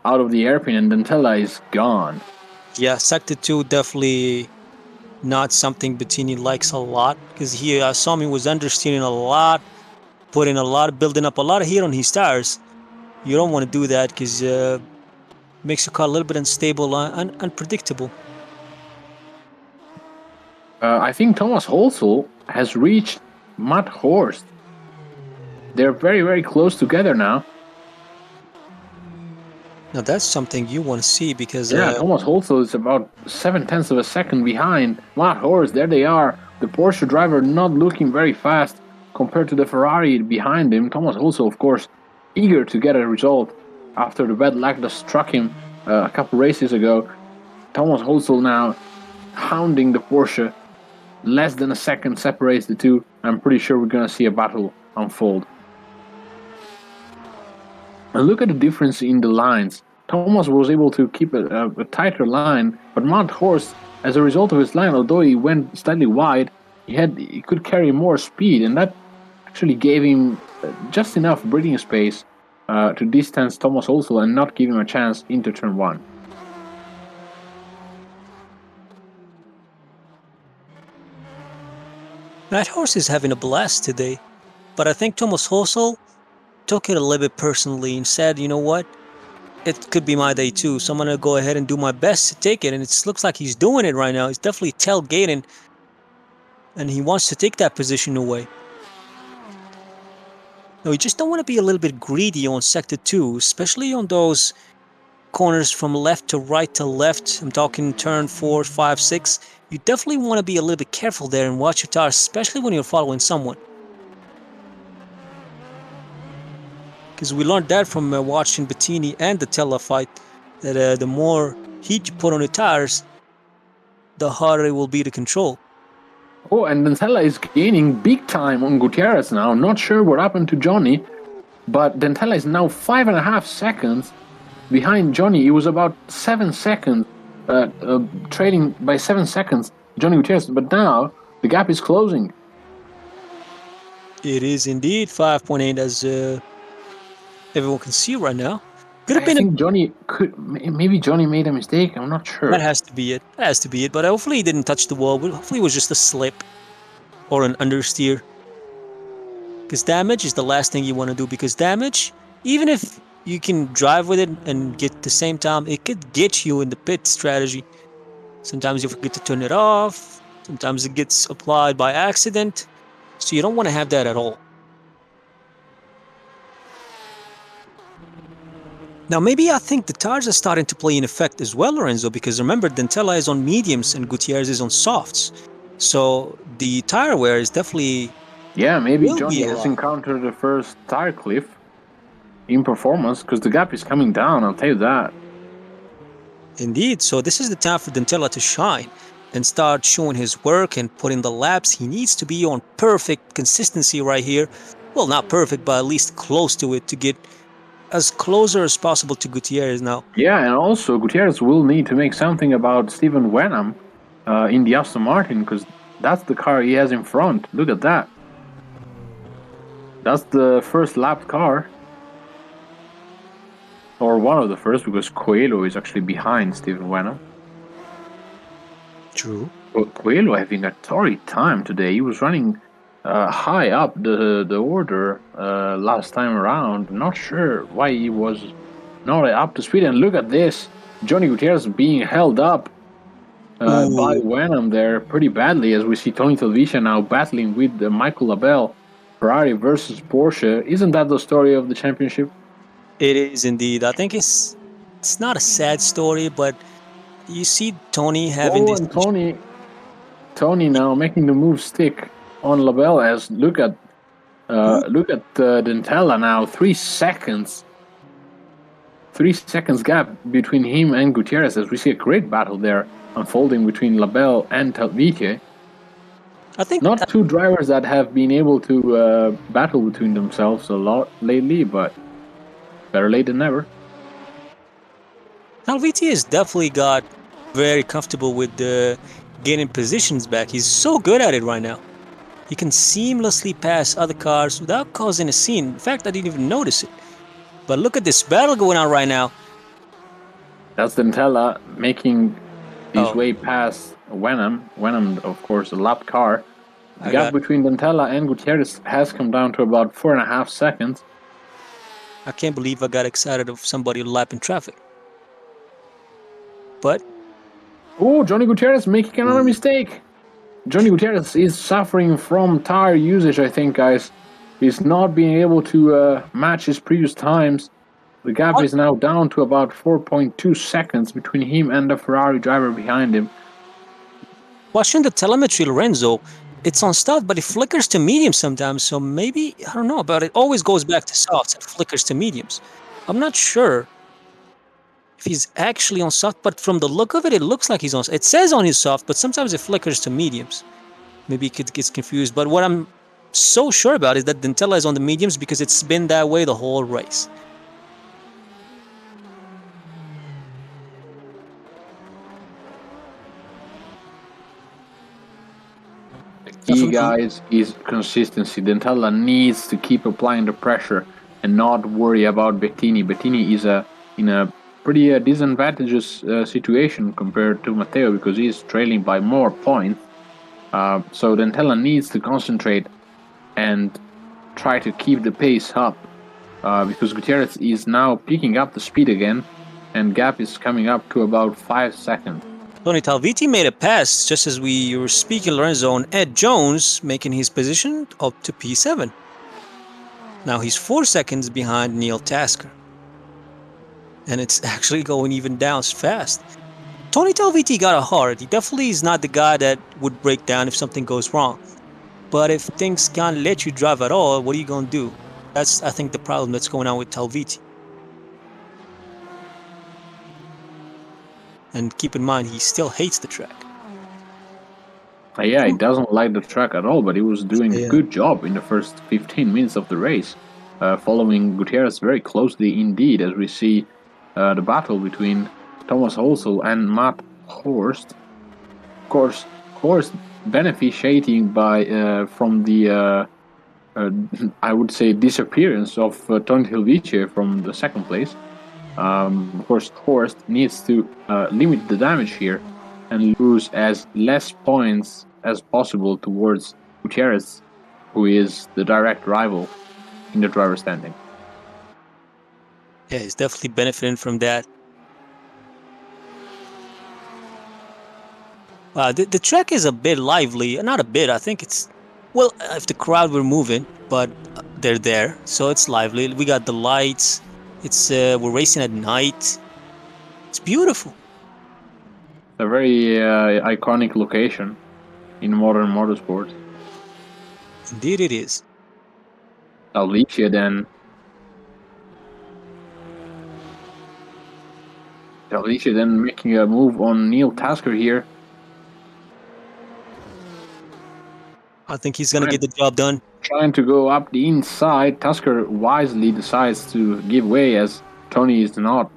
out of the airpin, and Dentella is gone. Yeah, Sector 2 definitely not something Bettini likes a lot, because I saw him was understeering a lot, building up a lot of heat on his tires. You don't want to do that, because it makes your car a little bit unstable and unpredictable. I think Thomas Holzel has reached Matt Horst. They're very, very close together now. Now that's something you want to see, because Thomas Holzel is about 0.7 of a second behind Matt Horst. There they are. The Porsche driver not looking very fast compared to the Ferrari behind him. Thomas Holzel, of course, eager to get a result after the bad luck that struck him a couple races ago. Thomas Holzel now hounding the Porsche. Less than a second separates the two. I'm pretty sure we're going to see a battle unfold. And look at the difference in the lines. Thomas was able to keep a tighter line, but Matt Horst, as a result of his line, although he went slightly wide, he could carry more speed, and that actually gave him just enough breathing space to distance Thomas Holzel and not give him a chance into turn 1. Matt Horst is having a blast today, but I think Thomas Hosel took it a little bit personally and said, you know what, it could be my day too, so I'm going to go ahead and do my best to take it, and it looks like he's doing it right now. He's definitely tailgating, and he wants to take that position away. No, you just don't want to be a little bit greedy on Sector 2, especially on those corners from left to right to left. I'm talking turn 4, 5, 6. You definitely want to be a little bit careful there and watch your tires, especially when you're following someone. Because we learned that from watching Bettini and the Tella fight, that the more heat you put on the tires, the harder it will be to control. Oh, and Dentella is gaining big time on Gutierrez now. Not sure what happened to Johnny, but Dentella is now 5.5 seconds behind Johnny. He was about 7 seconds, trading by 7 seconds, Johnny Gutierrez, but now the gap is closing. It is indeed 5.8, as everyone can see right now. I think maybe Johnny made a mistake. I'm not sure. That has to be it. But hopefully he didn't touch the wall. Hopefully it was just a slip or an understeer. Because damage is the last thing you want to do. Because damage, even if you can drive with it and get the same time, it could get you in the pit strategy. Sometimes you forget to turn it off. Sometimes it gets applied by accident. So you don't want to have that at all. Now, maybe I think the tires are starting to play in effect as well, Lorenzo, because remember, Dentella is on mediums and Gutierrez is on softs. So the tire wear is definitely Yeah, maybe will be Johnny a has lot. encountered the first tire cliff in performance, because the gap is coming down, I'll tell you that. Indeed. So this is the time for Dentella to shine and start showing his work and putting the laps. He needs to be on perfect consistency right here. Well, not perfect, but at least close to it to get as closer as possible to Gutierrez now. Yeah, and also Gutierrez will need to make something about Stephen Wenham in the Aston Martin, because that's the car he has in front. Look at that. That's the first lap car. Or one of the first, because Coelho is actually behind Stephen Wenham. True. But Coelho having a torrid time today. He was running high up the order last time around. Not sure why he was not up to speed. And look at this. Johnny Gutierrez being held up by Wenham there pretty badly, as we see Tony Telvicia now battling with Michael Labelle. Ferrari versus Porsche. Isn't that the story of the championship? It is indeed. I think it's not a sad story, but you see Tony having Oh, this. and Tony now making the move stick on Labelle. As look at Dentella now, 3 seconds. 3 seconds gap between him and Gutierrez, as we see a great battle there unfolding between Labelle and Telvice. I think Not two drivers that have been able to battle between themselves a lot lately, but better late than never. Helviti has definitely got very comfortable with getting positions back. He's so good at it right now. He can seamlessly pass other cars without causing a scene. In fact, I didn't even notice it. But look at this battle going on right now. That's Dentella making his Oh. way past Wenham. Wenham, of course, a lap car. The I gap got. between Dentella and Gutierrez has come down to about 4.5 seconds. I can't believe I got excited of somebody lapping traffic. But Oh, Johnny Gutierrez making another mistake. Johnny Gutierrez is suffering from tire usage, I think, guys. He's not being able to match his previous times. The gap What? is now down to about 4.2 seconds between him and the Ferrari driver behind him. watching the telemetry, Lorenzo, it's on soft, but it flickers to medium sometimes. So maybe I don't know about it. Always goes back to softs and flickers to mediums. I'm not sure if he's actually on soft, but from the look of it, it looks like he's on. It says on his soft, but sometimes it flickers to mediums. Maybe it gets confused. But what I'm so sure about is that Dentella is on the mediums because it's been that way the whole race. The key, guys, is consistency. Dentella needs to keep applying the pressure and not worry about Bettini. Bettini is in a pretty disadvantageous situation compared to Matteo, because he's trailing by more points. So Dentella needs to concentrate and try to keep the pace up, because Gutierrez is now picking up the speed again, and gap is coming up to about 5 seconds. Tony Talviti made a pass just as we were speaking, Lorenzo, on Ed Jones, making his position up to P7. Now he's 4 seconds behind Neil Tasker. And it's actually going even down fast. Tony Talviti got a heart. He definitely is not the guy that would break down if something goes wrong. But if things can't let you drive at all, what are you going to do? That's, I think, the problem that's going on with Talviti. And keep in mind, he still hates the track. Yeah, he doesn't like the track at all, but he was doing a good job in the first 15 minutes of the race, following Gutierrez very closely indeed, as we see the battle between Thomas Holsel and Matt Horst. Of course, Horst benefiting from the I would say disappearance of Tony Hilvice from the second place. Of course, Horst needs to limit the damage here and lose as less points as possible towards Gutierrez, who is the direct rival in the driver's standing. Yeah, he's definitely benefiting from that. Wow, the track is a bit lively. Not a bit, I think it's... Well, if the crowd were moving, but they're there, so it's lively. We got the lights, It's we're racing at night. It's beautiful. A very iconic location in modern motorsports. Indeed, it is. Alicia then making a move on Neil Tasker here. I think he's gonna get the job done. Trying to go up the inside, Tasker wisely decides to give way as Tony is not.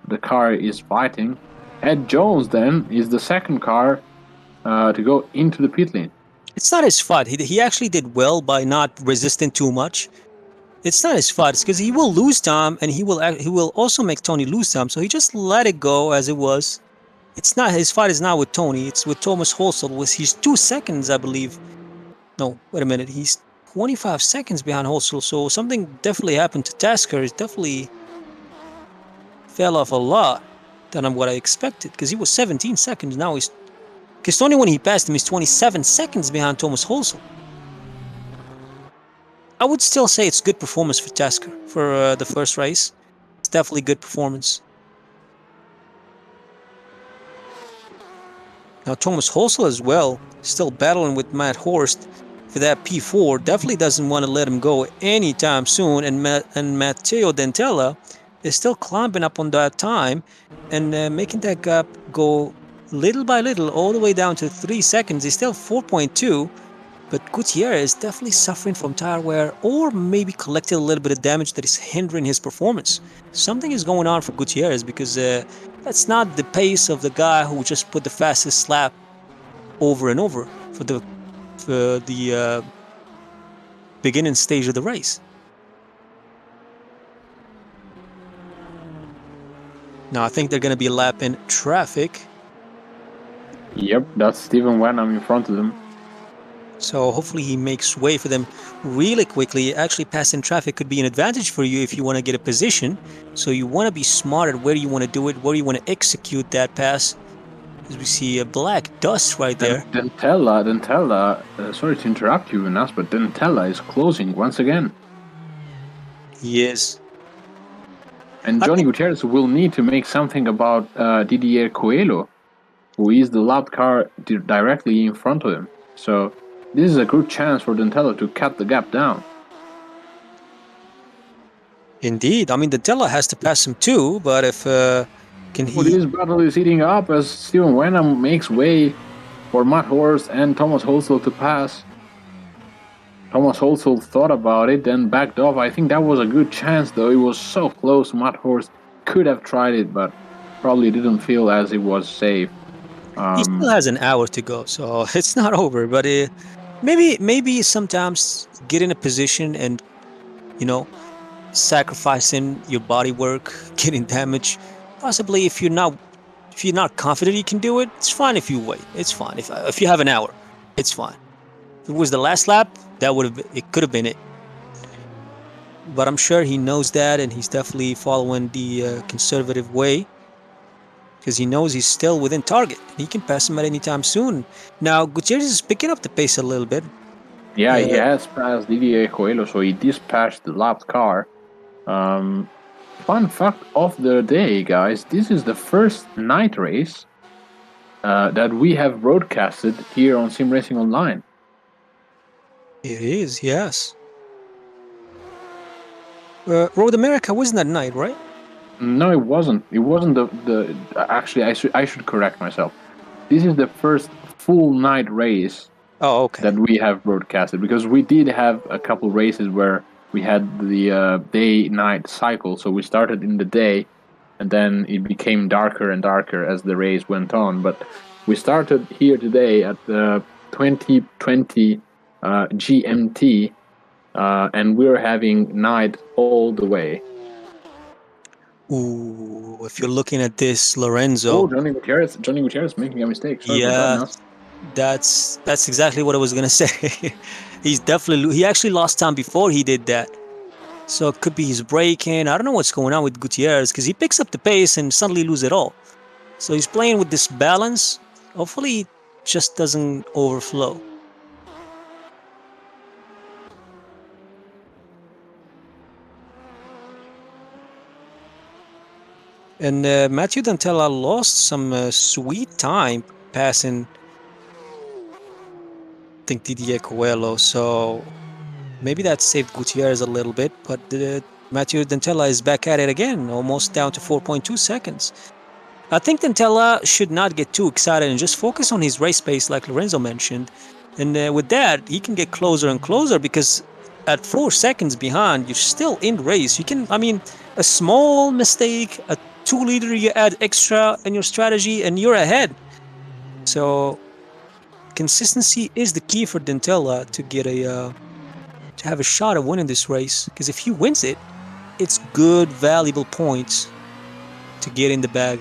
The car is fighting. Ed Jones then is the second car to go into the pit lane. It's not his fault. He actually did well by not resisting too much. It's not his fault. It's because he will lose time, and he will also make Tony lose time. So he just let it go as it was. It's not his fight. Is not with Tony. It's with Thomas Holsel. He's 2 seconds, I believe. No, wait a minute. He's 25 seconds behind Holsel. So something definitely happened to Tasker. He definitely fell off a lot than what I expected, because he was 17 seconds. Now he's, because Tony, when he passed him, he's 27 seconds behind Thomas Holsel. I would still say it's good performance for Tasker for the first race. It's definitely good performance. Now Thomas Holsel as well, still battling with Matt Horst for that P4. Definitely doesn't want to let him go anytime soon. And Matteo Dentella is still climbing up on that time and making that gap go little by little all the way down to 3 seconds. He's still 4.2. But Gutierrez is definitely suffering from tire wear, or maybe collected a little bit of damage that is hindering his performance. Something is going on for Gutierrez, because that's not the pace of the guy who just put the fastest lap over and over for the beginning stage of the race. Now I think they're going to be a lap in traffic. Yep, that's Steven Wenham in front of them. So hopefully he makes way for them really quickly. Actually, passing traffic could be an advantage for you if you want to get a position. So you want to be smart at where you want to do it, where you want to execute that pass. As we see a black dust right there. Dentella, sorry to interrupt you, Nas, but Dentella is closing once again. He is. And Johnny Gutierrez will need to make something about Didier Coelho, who is the loud car directly in front of him. So this is a good chance for Dentella to cut the gap down. Indeed. I mean, Dentella has to pass him too, but if can he... This battle is heating up as Steven Wenham makes way for Matt Horst and Thomas Holsel to pass. Thomas Holsel thought about it, then backed off. I think that was a good chance, though. It was so close. Matt Horst could have tried it, but probably didn't feel as it was safe. He still has an hour to go, so it's not over. But maybe sometimes get in a position and, you know, sacrificing your body work, getting damage. Possibly if you're not confident you can do it, it's fine if you wait. It's fine if you have an hour. It's fine. If it was the last lap, it could have been it. But I'm sure he knows that, and he's definitely following the conservative way, because he knows he's still within target. He can pass him at any time soon. Now Gutierrez is picking up the pace a little bit. Yeah, he has passed Didier Coelho, so he dispatched the lapped car. Fun fact of the day, guys, this is the first night race that we have broadcasted here on SimRacingOnline. It is, yes. Road America wasn't at night, right? No, it wasn't. It wasn't the actually, I should correct myself. This is the first full night race that we have broadcasted, because we did have a couple races where we had the day-night cycle. So we started in the day, and then it became darker and darker as the race went on. But we started here today at the 2020 GMT, and we're having night all the way. Ooh, if you're looking at this, Lorenzo. Oh, Johnny Gutierrez making a mistake. Sorry about that. That's exactly what I was gonna say. He actually lost time before he did that. So it could be his braking. I don't know what's going on with Gutierrez, because he picks up the pace and suddenly loses it all. So he's playing with this balance. Hopefully it just doesn't overflow. And Matthew Dantella lost some sweet time passing, I think, Didier Coelho. So maybe that saved Gutierrez a little bit. But Matthew Dantella is back at it again, almost down to 4.2 seconds. I think Dantella should not get too excited and just focus on his race pace, like Lorenzo mentioned. And with that, he can get closer and closer because at 4 seconds behind, you're still in race. You can, I mean, a small mistake, a 2 liter you add extra in your strategy, and you're ahead. So consistency is the key for Dantella to get to have a shot at winning this race. Because if he wins it, it's good, valuable points to get in the bag.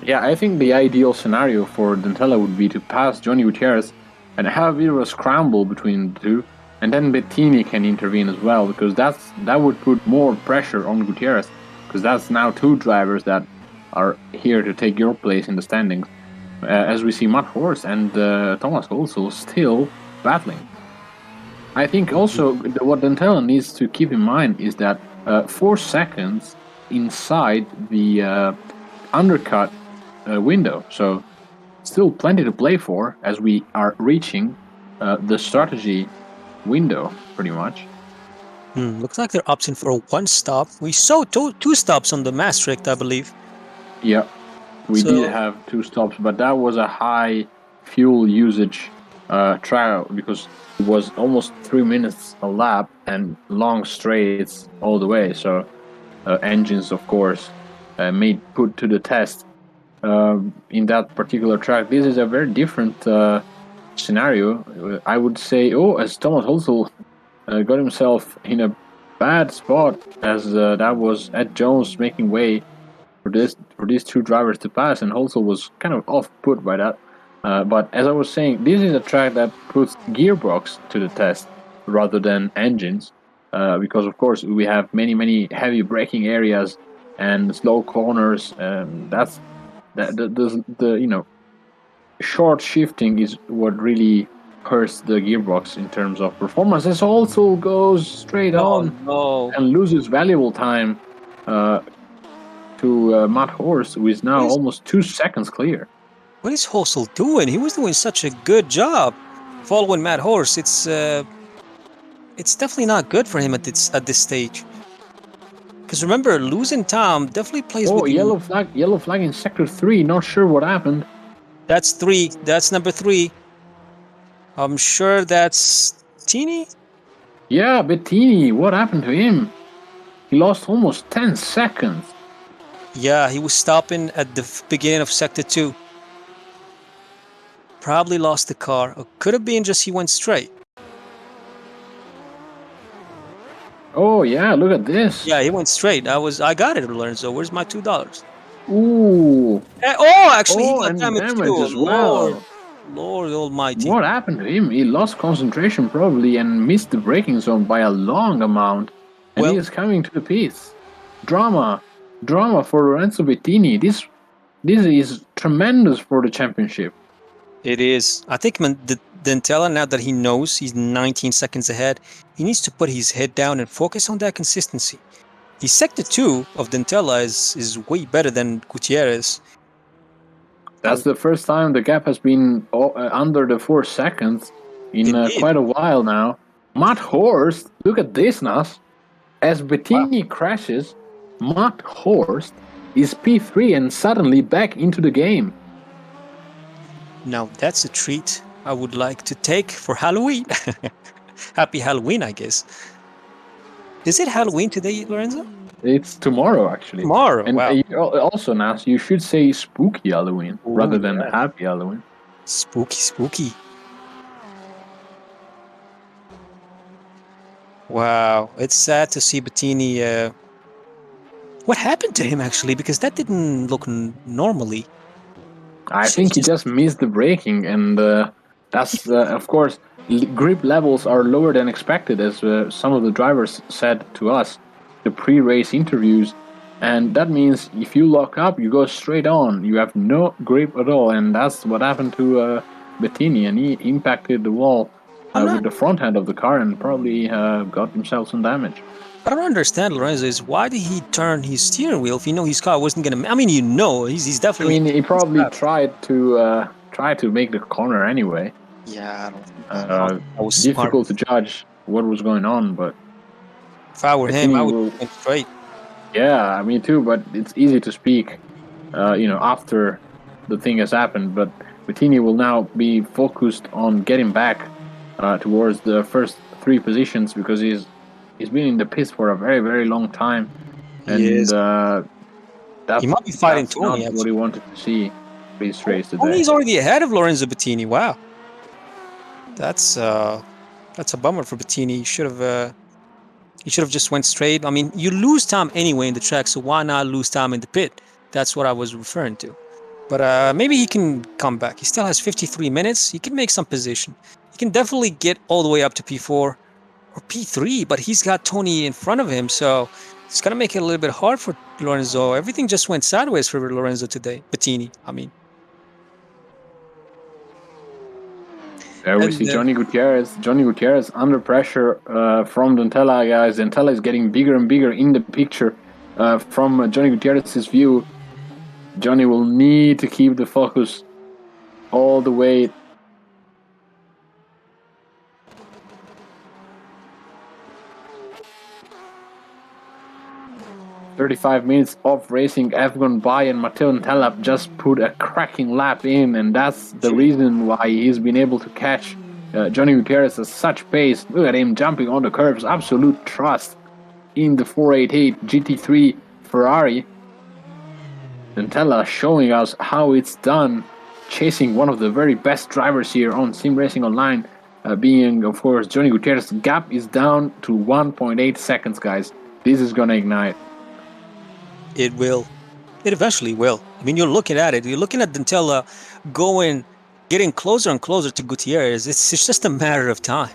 Yeah, I think the ideal scenario for Dantella would be to pass Johnny Gutierrez and have a bit of a scramble between the two, and then Bettini can intervene as well, because that would put more pressure on Gutierrez, because that's now two drivers that are here to take your place in the standings. As we see Matt Horst and Thomas also still battling. I think also what Dantella needs to keep in mind is that 4 seconds inside the undercut window, so still plenty to play for as we are reaching the strategy window pretty much. Looks like they're opting for 1 stop. We saw 2 stops on the Maastricht, I believe. Yeah, we did have 2 stops, but that was a high fuel usage trial because it was almost 3 minutes a lap and long straights all the way. So engines, of course, made put to the test in that particular track. This is a very different scenario. I would say, as Thomas Hulsel got himself in a bad spot, as that was Ed Jones making way for these two drivers to pass, and Hulsel was kind of off put by that. But as I was saying, this is a track that puts gearbox to the test rather than engines, because of course we have many heavy braking areas and slow corners. That's the short shifting is what really hurts the gearbox in terms of performance. As also goes straight on and loses valuable time to Matt Horst, who is now almost 2 seconds clear. What is Hulsel doing? He was doing such a good job following Matt Horst. It's definitely not good for him at this stage. Because remember, losing time definitely plays with yellow flag in sector 3. Not sure what happened. That's 3. That's number 3. I'm sure that's Bettini. Yeah, Bettini. What happened to him? He lost almost 10 seconds. Yeah, he was stopping at the beginning of sector 2. Probably lost the car. Or could have been just he went straight. Oh yeah, look at this. Yeah, he went straight. I got it, Lorenzo. Where's my $2? Ooh. Actually, he got damage too. as well. Lord Almighty. What happened to him? He lost concentration probably and missed the braking zone by a long amount. And he is coming to the pits. Drama for Lorenzo Bettini. This is tremendous for the championship. It is. I think Dantella, now that he knows he's 19 seconds ahead, he needs to put his head down and focus on that consistency. The sector 2 of Dantella is way better than Gutierrez. That's the first time the gap has been under the 4 seconds in quite a while now. Matt Horst, look at this, Nas. As Bettini crashes, Matt Horst is P3 and suddenly back into the game. Now that's a treat I would like to take for Halloween. Happy Halloween, I guess. Is it Halloween today, Lorenzo? It's tomorrow, actually. Tomorrow, and wow. Also, Nas, you should say spooky Halloween rather than happy Halloween. Spooky. Wow, it's sad to see Bettini. What happened to him, actually? Because that didn't look normally. I think he just missed the braking, and that's, of course, grip levels are lower than expected, as some of the drivers said to us, the pre-race interviews. And that means if you lock up, you go straight on. You have no grip at all, and that's what happened to Bettini, and he impacted the wall with the front end of the car and probably got himself some damage. I don't understand, Lorenzo, is why did he turn his steering wheel if his car wasn't gonna? I mean, he's I definitely. mean, he probably tried to make the corner anyway. Yeah, I don't think that was smart. Difficult to judge what was going on, but If I were him, Bettini I would will. went straight. Yeah, me too. But it's easy to speak, after the thing has happened. But Bettini will now be focused on getting back towards the first three positions because he's been in the pits for a very very long time, He and is. He might be fighting that's not Tony. what he Actually, wanted to see this race today. Tony's already ahead of Lorenzo Bettini. Wow, that's a bummer for Bettini. He should have just went straight. I mean, you lose time anyway in the track, so why not lose time in the pit? That's what I was referring to. But maybe he can come back. He still has 53 minutes. He can make some position. He can definitely get all the way up to P4 or P3, but he's got Tony in front of him, so it's gonna make it a little bit hard for Lorenzo. Everything just went sideways for Lorenzo today. Bettini, I mean. There we And see Johnny Gutierrez. Johnny Gutierrez under pressure from Dentella, guys. Dentella is getting bigger and bigger in the picture from Johnny Gutierrez's view. Johnny will need to keep the focus all the way. "35 minutes of racing have gone by, and Matteo Dentella just put a cracking lap in, and that's the reason why he's been able to catch Johnny Gutierrez at such pace. Look at him jumping on the curves. Absolute trust in the 488 GT3 Ferrari. Dentella showing us how it's done, chasing one of the very best drivers here on SimRacingOnline, being, of course, Johnny Gutierrez. Gap is down to 1.8 seconds, guys. This is gonna ignite. it will. It eventually will. I mean, you're looking at it. You're looking at Dentella getting closer and closer to Gutierrez. It's just a matter of time.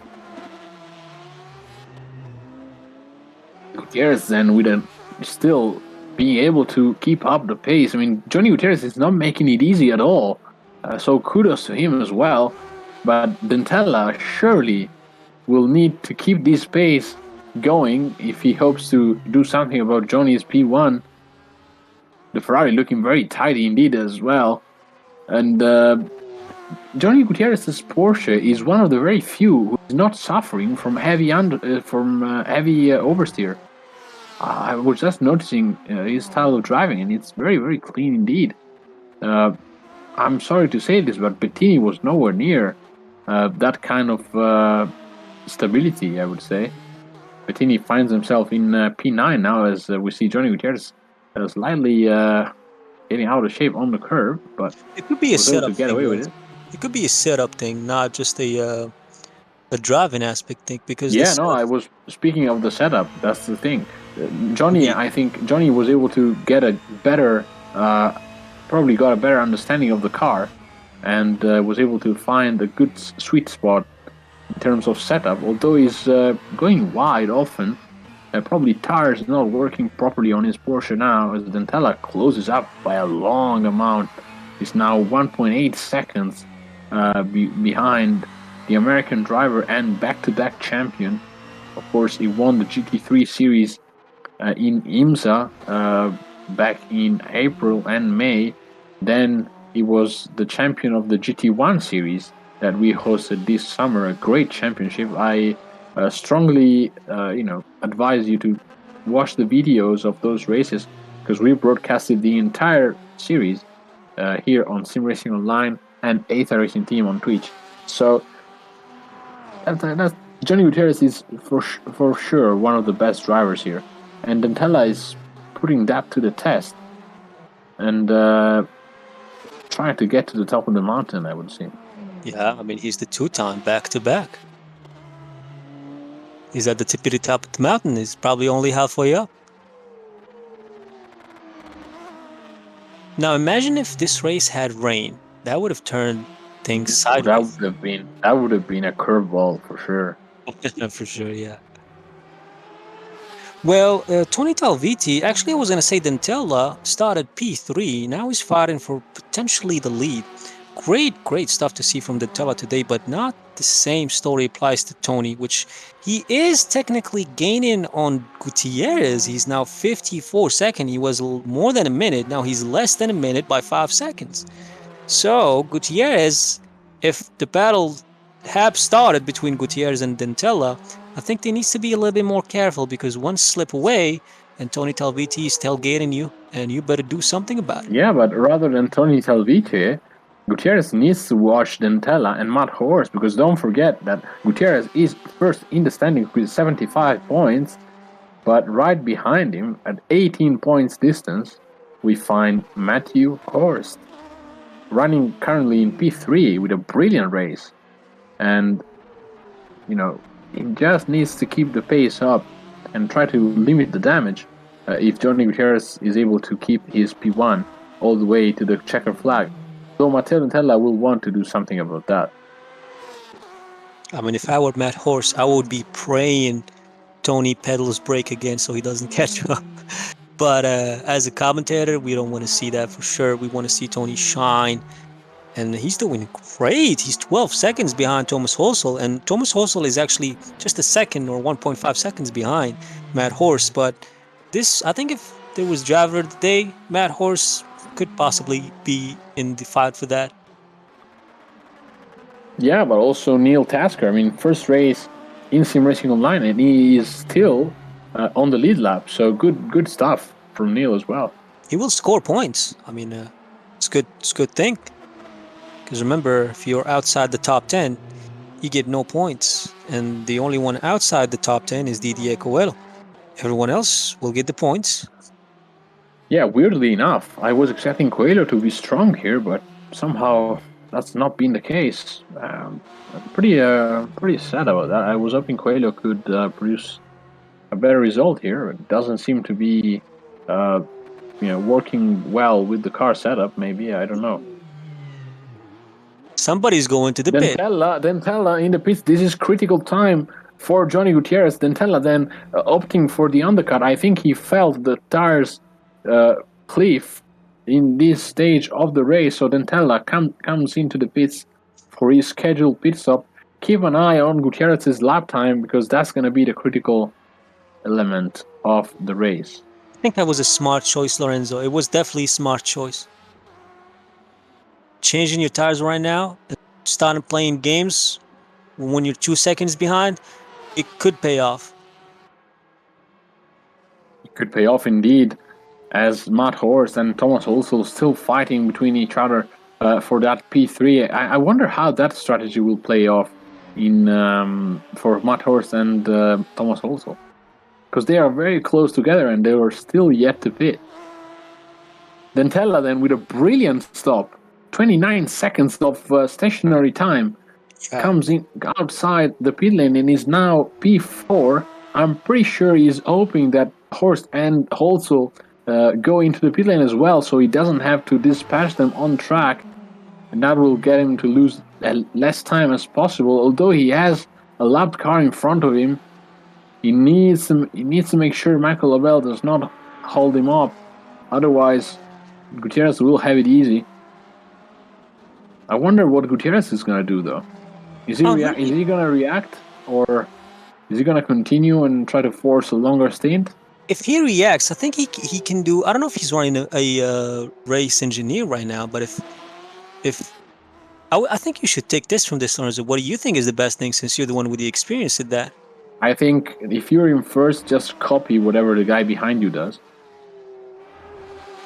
Gutierrez then with still being able to keep up the pace. I mean, Johnny Gutierrez is not making it easy at all. So kudos to him as well. But Dentella surely will need to keep this pace going if he hopes to do something about Johnny's P1. The Ferrari looking very tidy indeed as well. And Johnny Gutierrez's Porsche is one of the very few who is not suffering from heavy oversteer. I was just noticing his style of driving, and it's very, very clean indeed. I'm sorry to say this, but Bettini was nowhere near that kind of stability, I would say. Bettini finds himself in P9 now, as we see Johnny Gutierrez slightly getting out of shape on the curb, but it could be a setup to get thing. away with it. It could be a setup thing, not just a driving aspect thing. Because I was speaking of the setup. That's the thing. Johnny, I think Johnny was able to get a better, probably got a better understanding of the car, and was able to find a good sweet spot in terms of setup. Although he's going wide often, probably tires not working properly on his Porsche now, as Dentella closes up by a long amount. He's now 1.8 seconds behind the American driver and back-to-back champion. Of course, he won the GT3 series in IMSA back in April and May. Then he was the champion of the GT1 series that we hosted this summer, a great championship. I strongly advise you to watch the videos of those races, because we broadcasted the entire series here on SimRacingOnline and eitharacingteam on Twitch. So that's Johnny Gutierrez is for sure one of the best drivers here, and Dentella is putting that to the test and trying to get to the top of the mountain, I would say. Yeah, I mean, he's the two-time back-to-back. He's at the tippity top of the mountain. He's probably only halfway up. Now, imagine if this race had rain. That would have turned things sideways. That would have been a curveball for sure. For sure, yeah. Well, Tony Talviti, actually I was going to say Dentella started P3. Now he's fighting for potentially the lead. great stuff to see from Dentella today, but not the same story applies to Tony, which he is technically gaining on Gutierrez. He's now 54 seconds. He was more than a minute. Now he's less than a minute by 5 seconds. So Gutierrez, if the battle had started between Gutierrez and Dentella, I think there needs to be a little bit more careful, because one slip away and Tony Talviti is tailgating you, and you better do something about it. Yeah, but rather than Tony Talviti, Gutierrez needs to watch Dentella and Matt Horst, because don't forget that Gutierrez is first in the standings with 75 points, but right behind him, at 18 points distance, we find Matthew Horst, running currently in P3 with a brilliant race. And, you know, he just needs to keep the pace up and try to limit the damage if Johnny Gutierrez is able to keep his P1 all the way to the checker flag. So Matteo Dentella will want to do something about that. I mean, if I were Matt Horst, I would be praying Tony pedals brake again so he doesn't catch up. But as a commentator, we don't want to see that for sure. We want to see Tony shine. And he's doing great. He's 12 seconds behind Thomas Hosel. And Thomas Hosel is actually just a second or 1.5 seconds behind Matt Horst. But this, I think if there was driver today, Matt Horst could possibly be in the fight for that. Yeah, but also Neil Tasker. I mean, first race in SimRacingOnline, and he is still on the lead lap. So good stuff from Neil as well. He will score points. I mean, it's good thing. Because remember, if you're outside the top 10, you get no points. And the only one outside the top 10 is Didier Coelho. Everyone else will get the points. Yeah, weirdly enough, I was expecting Coelho to be strong here, but somehow that's not been the case. I'm pretty sad about that. I was hoping Coelho could produce a better result here. It doesn't seem to be working well with the car setup, maybe, I don't know. Somebody's going to the pit. Dentella in the pits. This is critical time for Johnny Gutierrez. Dentella then opting for the undercut. I think he felt the tires cliff in this stage of the race. So Dentella comes into the pits for his scheduled pit stop. Keep an eye on Gutierrez's lap time, because that's going to be the critical element of the race. I think that was a smart choice, Lorenzo. It was definitely a smart choice. Changing your tires right now, starting playing games when you're 2 seconds behind, it could pay off. It could pay off indeed, as Matt Horst and Thomas Hosel still fighting between each other for that P3. I wonder how that strategy will play off in for Matt Horst and Thomas Hosel, because they are very close together and they are still yet to pit. Dentella then with a brilliant stop. 29 seconds of stationary time, comes in outside the pit lane and is now P4. I'm pretty sure he's hoping that Horst and Hosel go into the pit lane as well, so he doesn't have to dispatch them on track, and that will get him to lose less time as possible. Although he has a lapped car in front of him, he needs to make sure Michael Labelle does not hold him up. Otherwise, Gutierrez will have it easy. I wonder what Gutierrez is going to do, though. Is he going to react, or is he going to continue and try to force a longer stint? If he reacts, I think he can do. I don't know if he's running a race engineer right now, but if I think you should take this from this, Lorenzo. What do you think is the best thing, since you're the one with the experience at that? I think if you're in first, just copy whatever the guy behind you does.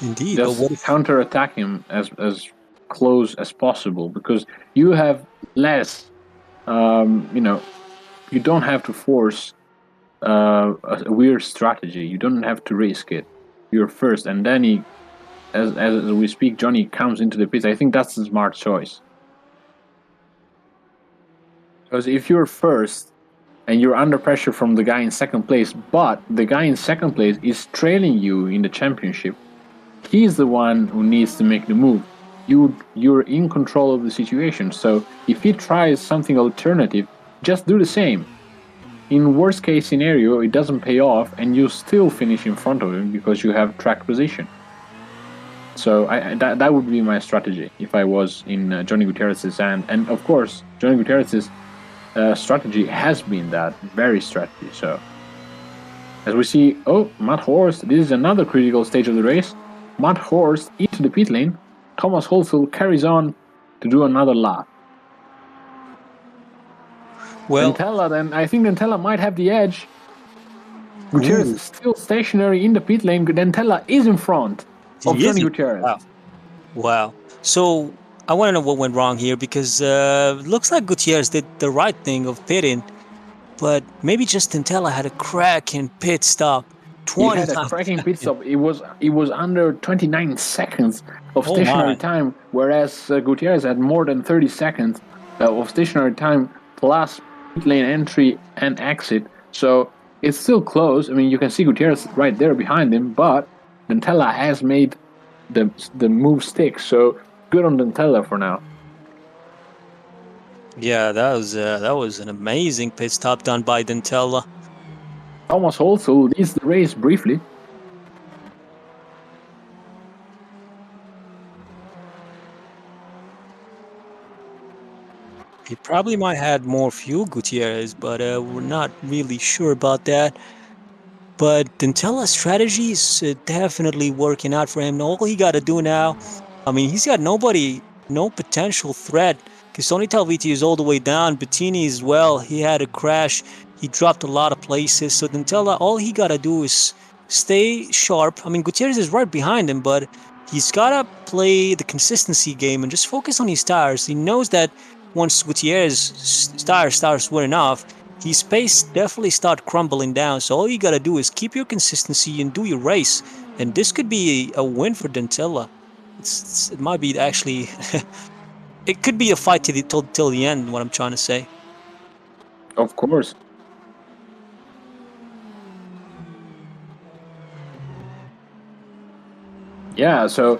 Indeed. Just counter-attack him as close as possible, because you have less, you don't have to force a weird strategy. You don't have to risk it. You're first, and then as we speak, Johnny comes into the pits. I think that's a smart choice, because if you're first and you're under pressure from the guy in second place, but the guy in second place is trailing you in the championship, he's the one who needs to make the move. You're in control of the situation, so if he tries something alternative, just do the same. In worst case scenario, it doesn't pay off and you still finish in front of him because you have track position. So that would be my strategy if I was in Johnny Gutierrez's hand. And of course, Johnny Gutierrez's strategy has been that very strategy. So as we see, Matt Horst, this is another critical stage of the race. Matt Horst into the pit lane. Thomas Holzel carries on to do another lap. Well, Dentella, then I think Dentella might have the edge. Gutierrez is still stationary in the pit lane. Dentella is in front of Johnny Gutierrez. Wow. So I want to know what went wrong here, because looks like Gutierrez did the right thing of pitting, but maybe just Dentella had a cracking pit stop. He had a cracking pit stop. It was under 29 seconds of stationary time, whereas Gutierrez had more than 30 seconds of stationary time plus pit lane entry and exit. So it's still close. I mean, you can see Gutierrez right there behind him, but Dentella has made the move stick. So good on Dentella for now. Yeah, that was an amazing pit stop done by Dentella. Thomas also leads the race briefly. He probably might have more fuel, Gutierrez, but we're not really sure about that. But Dentella's strategy is definitely working out for him. All he got to do now, I mean, he's got no potential threat, because Tony Talviti is all the way down. Bettini as well. He had a crash. He dropped a lot of places. So Dentella, all he got to do is stay sharp. I mean, Gutierrez is right behind him, but he's got to play the consistency game and just focus on his tires. He knows that once Gutierrez's tires starts wearing off, his pace definitely start crumbling down. So all you gotta do is keep your consistency and do your race. And this could be a win for Dentella. It might be actually, it could be a fight till the end. What I'm trying to say. Of course. Yeah. So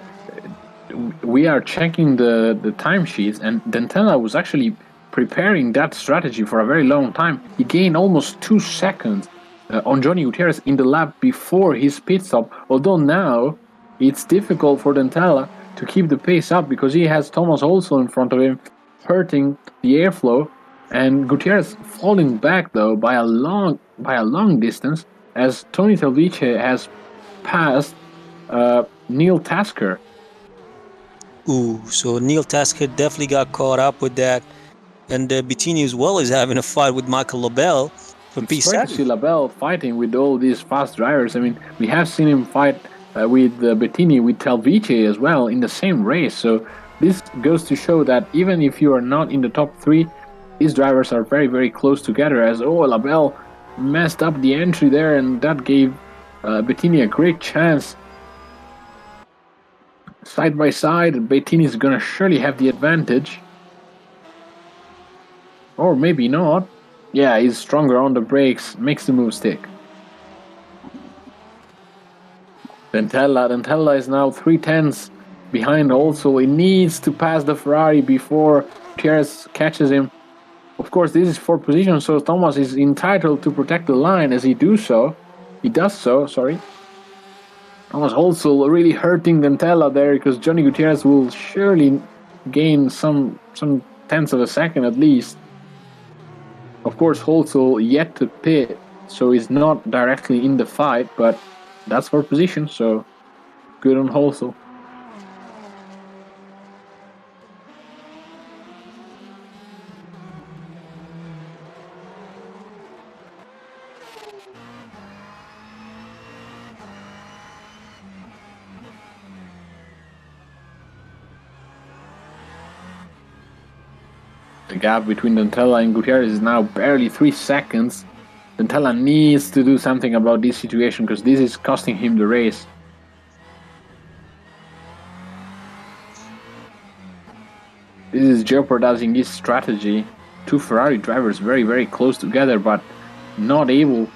we are checking the timesheets, and Dentella was actually preparing that strategy for a very long time. He gained almost 2 seconds on Johnny Gutierrez in the lap before his pit stop, although now it's difficult for Dentella to keep the pace up because he has Thomas also in front of him, hurting the airflow, and Gutierrez falling back though by a long distance, as Tony Talvice has passed Neil Tasker. Ooh, so Neil Tasker definitely got caught up with that. And Bettini as well is having a fight with Michael Labelle from P7. It's great to see Labelle fighting with all these fast drivers. I mean, we have seen him fight with Bettini, with Talvice as well in the same race. So this goes to show that even if you are not in the top 3, these drivers are very, very close together. As Labelle messed up the entry there, and that gave Bettini a great chance. Side by side, Bettini is gonna surely have the advantage. Or maybe not. Yeah, he's stronger on the brakes, makes the move stick. Dentella is now 3/10 behind also. He needs to pass the Ferrari before Gutierrez catches him. Of course, this is 4th position, so Thomas is entitled to protect the line as he does so. Thomas also really hurting Dentella there, because Johnny Gutierrez will surely gain some tenths of a second at least. Of course, Holzel yet to pit, so he's not directly in the fight, but that's 4th position, so good on Holzel. The gap between Dentella and Gutierrez is now barely 3 seconds. Dentella needs to do something about this situation, because this is costing him the race. This is jeopardizing his strategy. 2 Ferrari drivers very, very close together, but not able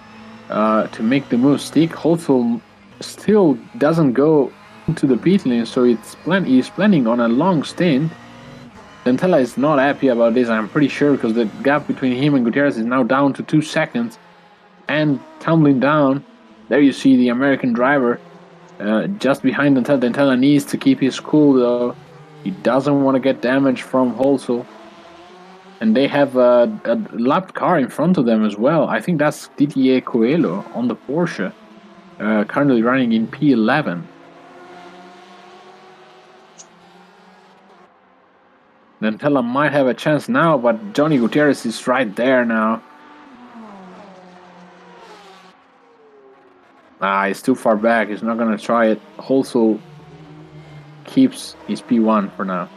to make the move stick. Holzel still doesn't go into the pit lane, so he's planning on a long stint. Dentella is not happy about this, I'm pretty sure, because the gap between him and Gutierrez is now down to 2 seconds and tumbling down. There you see the American driver just behind Dentella. Dentella needs to keep his cool though. He doesn't want to get damage from Holzel. And they have a lapped car in front of them as well. I think that's Didier Coelho on the Porsche, currently running in P11. Dentella might have a chance now, but Johnny Gutierrez is right there now. He's too far back. He's not going to try it. Holzel keeps his P1 for now.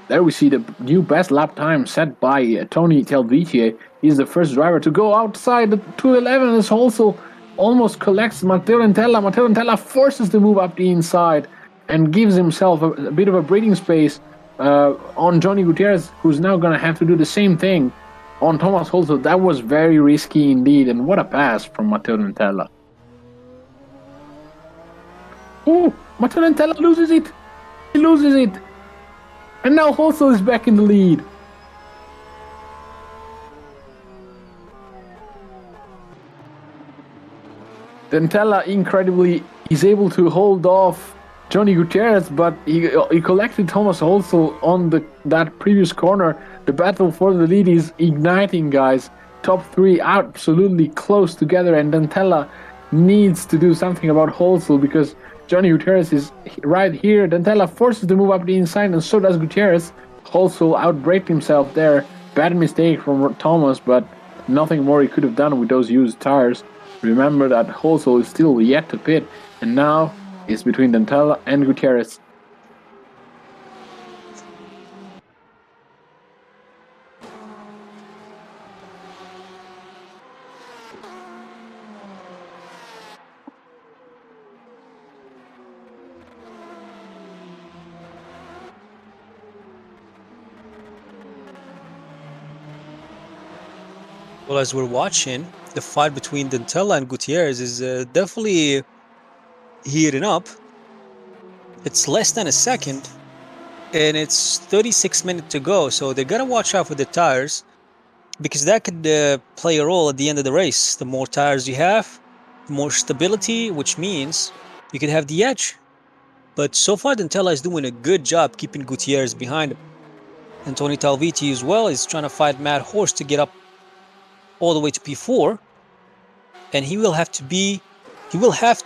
There we see the new best lap time set by Tony Telvitier. He's the first driver to go outside the 211 as Holzel almost collects Matteo Dentella. Matteo Dentella forces the move up the inside and gives himself a bit of a breathing space on Johnny Gutierrez, who's now going to have to do the same thing on Thomas Holzel. That was very risky indeed, and what a pass from Matteo Dentella. Oh, Matteo Dentella loses it. He loses it. And now Holzel is back in the lead. Dentella, incredibly, is able to hold off Johnny Gutierrez, but he collected Thomas Holzel on that previous corner. The battle for the lead is igniting, guys. Top three absolutely close together, and Dentella needs to do something about Holzel because Johnny Gutierrez is right here. Dentella forces the move up the inside, and so does Gutierrez. Holzel outbraked himself there. Bad mistake from Thomas, but nothing more he could have done with those used tires. Remember that Holzel is still yet to pit, and now it's between Dentella and Gutierrez. Well, as we're watching, the fight between Dentella and Gutierrez is definitely heating up. It's less than a second, and it's 36 minutes to go, so they gotta watch out for the tires, because that could play a role at the end of the race. The more tires you have, the more stability, which means you could have the edge. But so far, Dentella is doing a good job keeping Gutierrez behind him. And Tony Talviti as well is trying to fight Mad Horse to get up all the way to P4, and he will have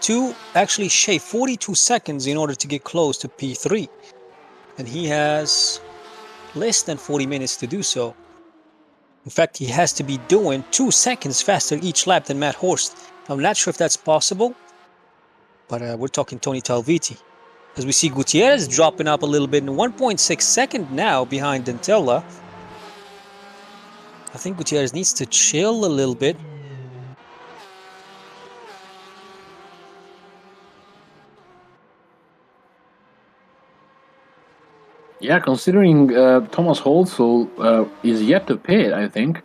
to actually shave 42 seconds in order to get close to P3, and he has less than 40 minutes to do so. In fact, he has to be doing 2 seconds faster each lap than Matt Horst. I'm not sure if that's possible, but we're talking Tony Talviti. As we see Gutierrez dropping up a little bit in 1.6 seconds now behind Dentella. I think Gutierrez needs to chill a little bit. Yeah, considering Thomas Holzel is yet to pit, I think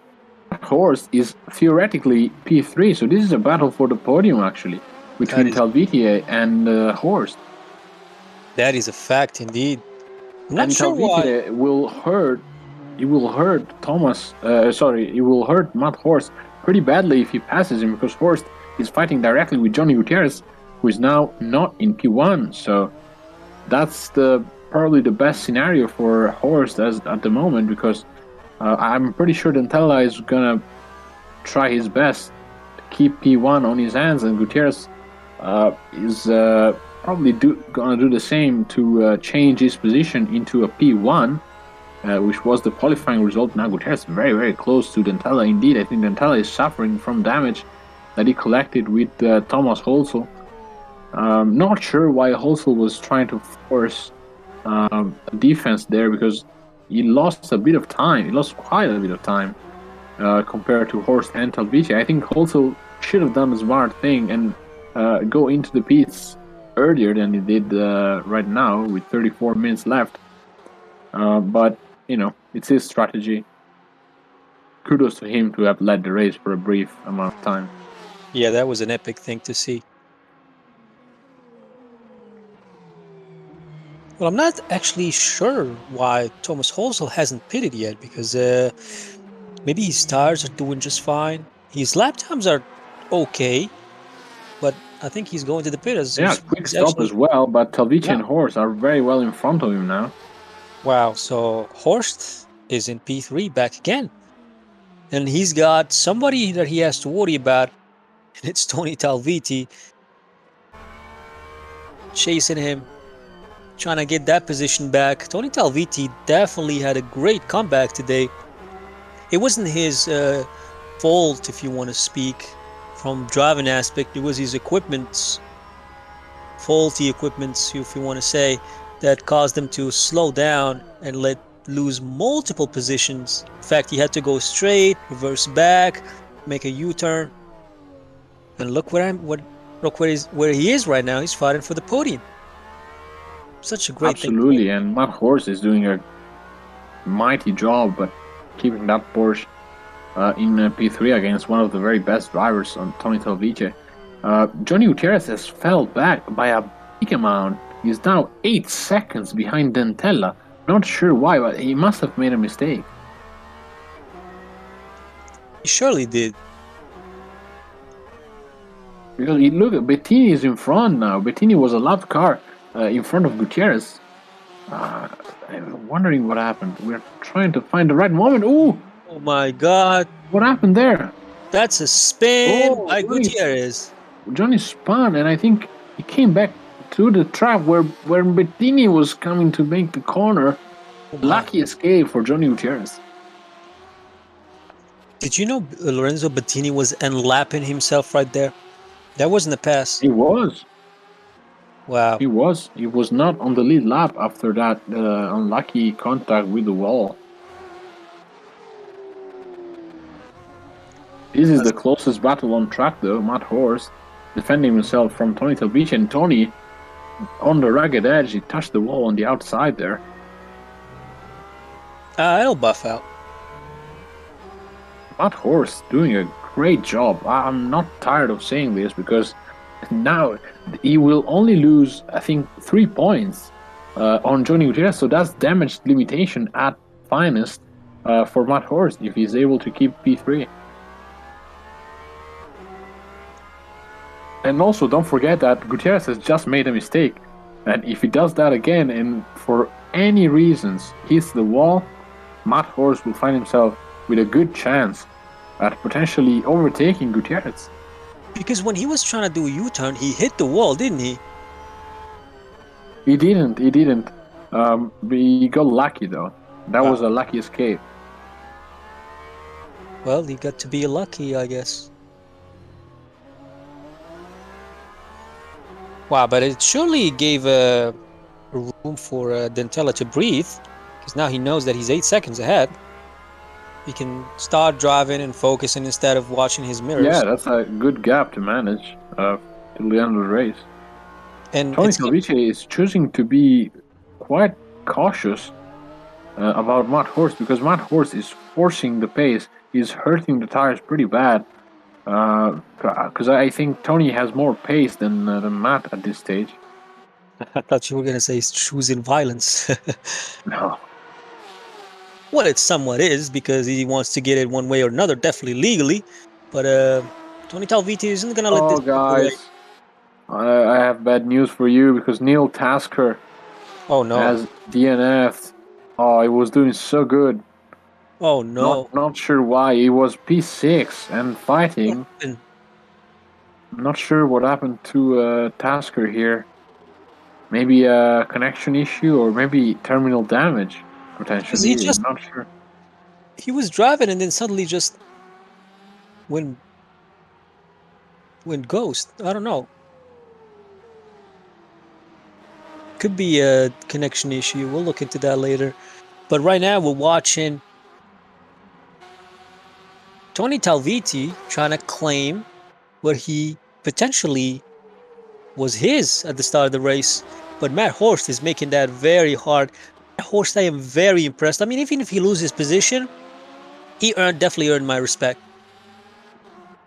Horst is theoretically P3, so this is a battle for the podium actually between Talvitier and Horst. That is a fact indeed. I'm not and sure Talvitier will hurt. He will hurt Thomas. He will hurt Matt Horst pretty badly if he passes him, because Horst is fighting directly with Johnny Gutierrez, who is now not in P1. So that's probably the best scenario for Horst at the moment, because I'm pretty sure Dentella is gonna try his best to keep P1 on his hands, and Gutierrez is probably gonna do the same to change his position into a P1, which was the qualifying result. Now Gutierrez is very, very close to Dentella. Indeed, I think Dentella is suffering from damage that he collected with Thomas Holzel. Not sure why Holzel was trying to force defense there, because he lost a bit of time. He lost quite a bit of time compared to Horst and Talviti. I think Holzel should have done the smart thing and go into the pits earlier than he did right now with 34 minutes left. But, you know, it's his strategy. Kudos to him to have led the race for a brief amount of time. Yeah, that was an epic thing to see. Well, I'm not actually sure why Thomas Halsall hasn't pitted yet, because maybe his tires are doing just fine. His lap times are okay, but I think he's going to the pit as Yeah, quick he's stop actually. as well, but Talvici Yeah. and Horst are very well in front of him now. Wow, so Horst is in P3 back again. And he's got somebody that he has to worry about, and it's Tony Talviti chasing him, trying to get that position back. Tony Talviti definitely had a great comeback today. It wasn't his fault, if you want to speak from driving aspect. It was his equipment's faulty equipments, if you want to say, that caused him to slow down and lose multiple positions. In fact, he had to go straight, reverse back, make a U-turn, and look where he is right now. He's fighting for the podium. Such a great thing. Absolutely, and Matt Horst is doing a mighty job, but keeping that Porsche in P3 against one of the very best drivers on Tony Talvici. Johnny Gutierrez has fell back by a big amount. He's now 8 seconds behind Dentella. Not sure why, but he must have made a mistake. He surely did. Because look, Bettini is in front now. Bettini was a lap car in front of Gutierrez. I'm wondering what happened. We're trying to find the right moment. Ooh! Oh my God. What happened there? That's a spin by Johnny, Gutierrez. Johnny spun, and I think he came back to the trap where Bettini was coming to make the corner. Lucky escape for Johnny Gutierrez. Did you know Lorenzo Bettini was unlapping himself right there? That wasn't a pass. He was. Wow. He was. He was not on the lead lap after that unlucky contact with the wall. This is the closest battle on track, though. Matt Horst defending himself from Tony Talvici, and Tony on the ragged edge. He touched the wall on the outside there. It'll buff out. Matt Horst doing a great job. I'm not tired of saying this because now he will only lose, I think, 3 points on Johnny Gutierrez. So that's damage limitation at finest for Matt Horst if he's able to keep P3. And also, don't forget that Gutierrez has just made a mistake. And if he does that again and for any reasons hits the wall, Matt Horst will find himself with a good chance at potentially overtaking Gutierrez. Because when he was trying to do a U-turn, he hit the wall, didn't he? He didn't. He got lucky, though. That was a lucky escape. Well, he got to be lucky, I guess. Wow, but it surely gave room for Dentella to breathe, because now he knows that he's 8 seconds ahead. He can start driving and focusing instead of watching his mirrors. Yeah, that's a good gap to manage till the end of the race. And Tony Talvici is choosing to be quite cautious about Matt Horst because Matt Horst is forcing the pace. He's hurting the tires pretty bad. Because I think Tony has more pace than Matt at this stage. I thought you were going to say he's choosing violence. No. Well, it somewhat is because he wants to get it one way or another, definitely legally. But Tony Talviti isn't going to let this go away. Guys, I have bad news for you because Neil Tasker has DNF'd. Oh, he was doing so good. Oh no! Not sure why. He was P6 and fighting. Not sure what happened to Tasker here. Maybe a connection issue or maybe terminal damage potentially. I'm not sure. He was driving and then suddenly just went ghost. I don't know. Could be a connection issue. We'll look into that later. But right now we're watching Tony Talviti trying to claim what he potentially was his at the start of the race. But Matt Horst is making that very hard. Matt Horst, I am very impressed. I mean, even if he loses position, he definitely earned my respect.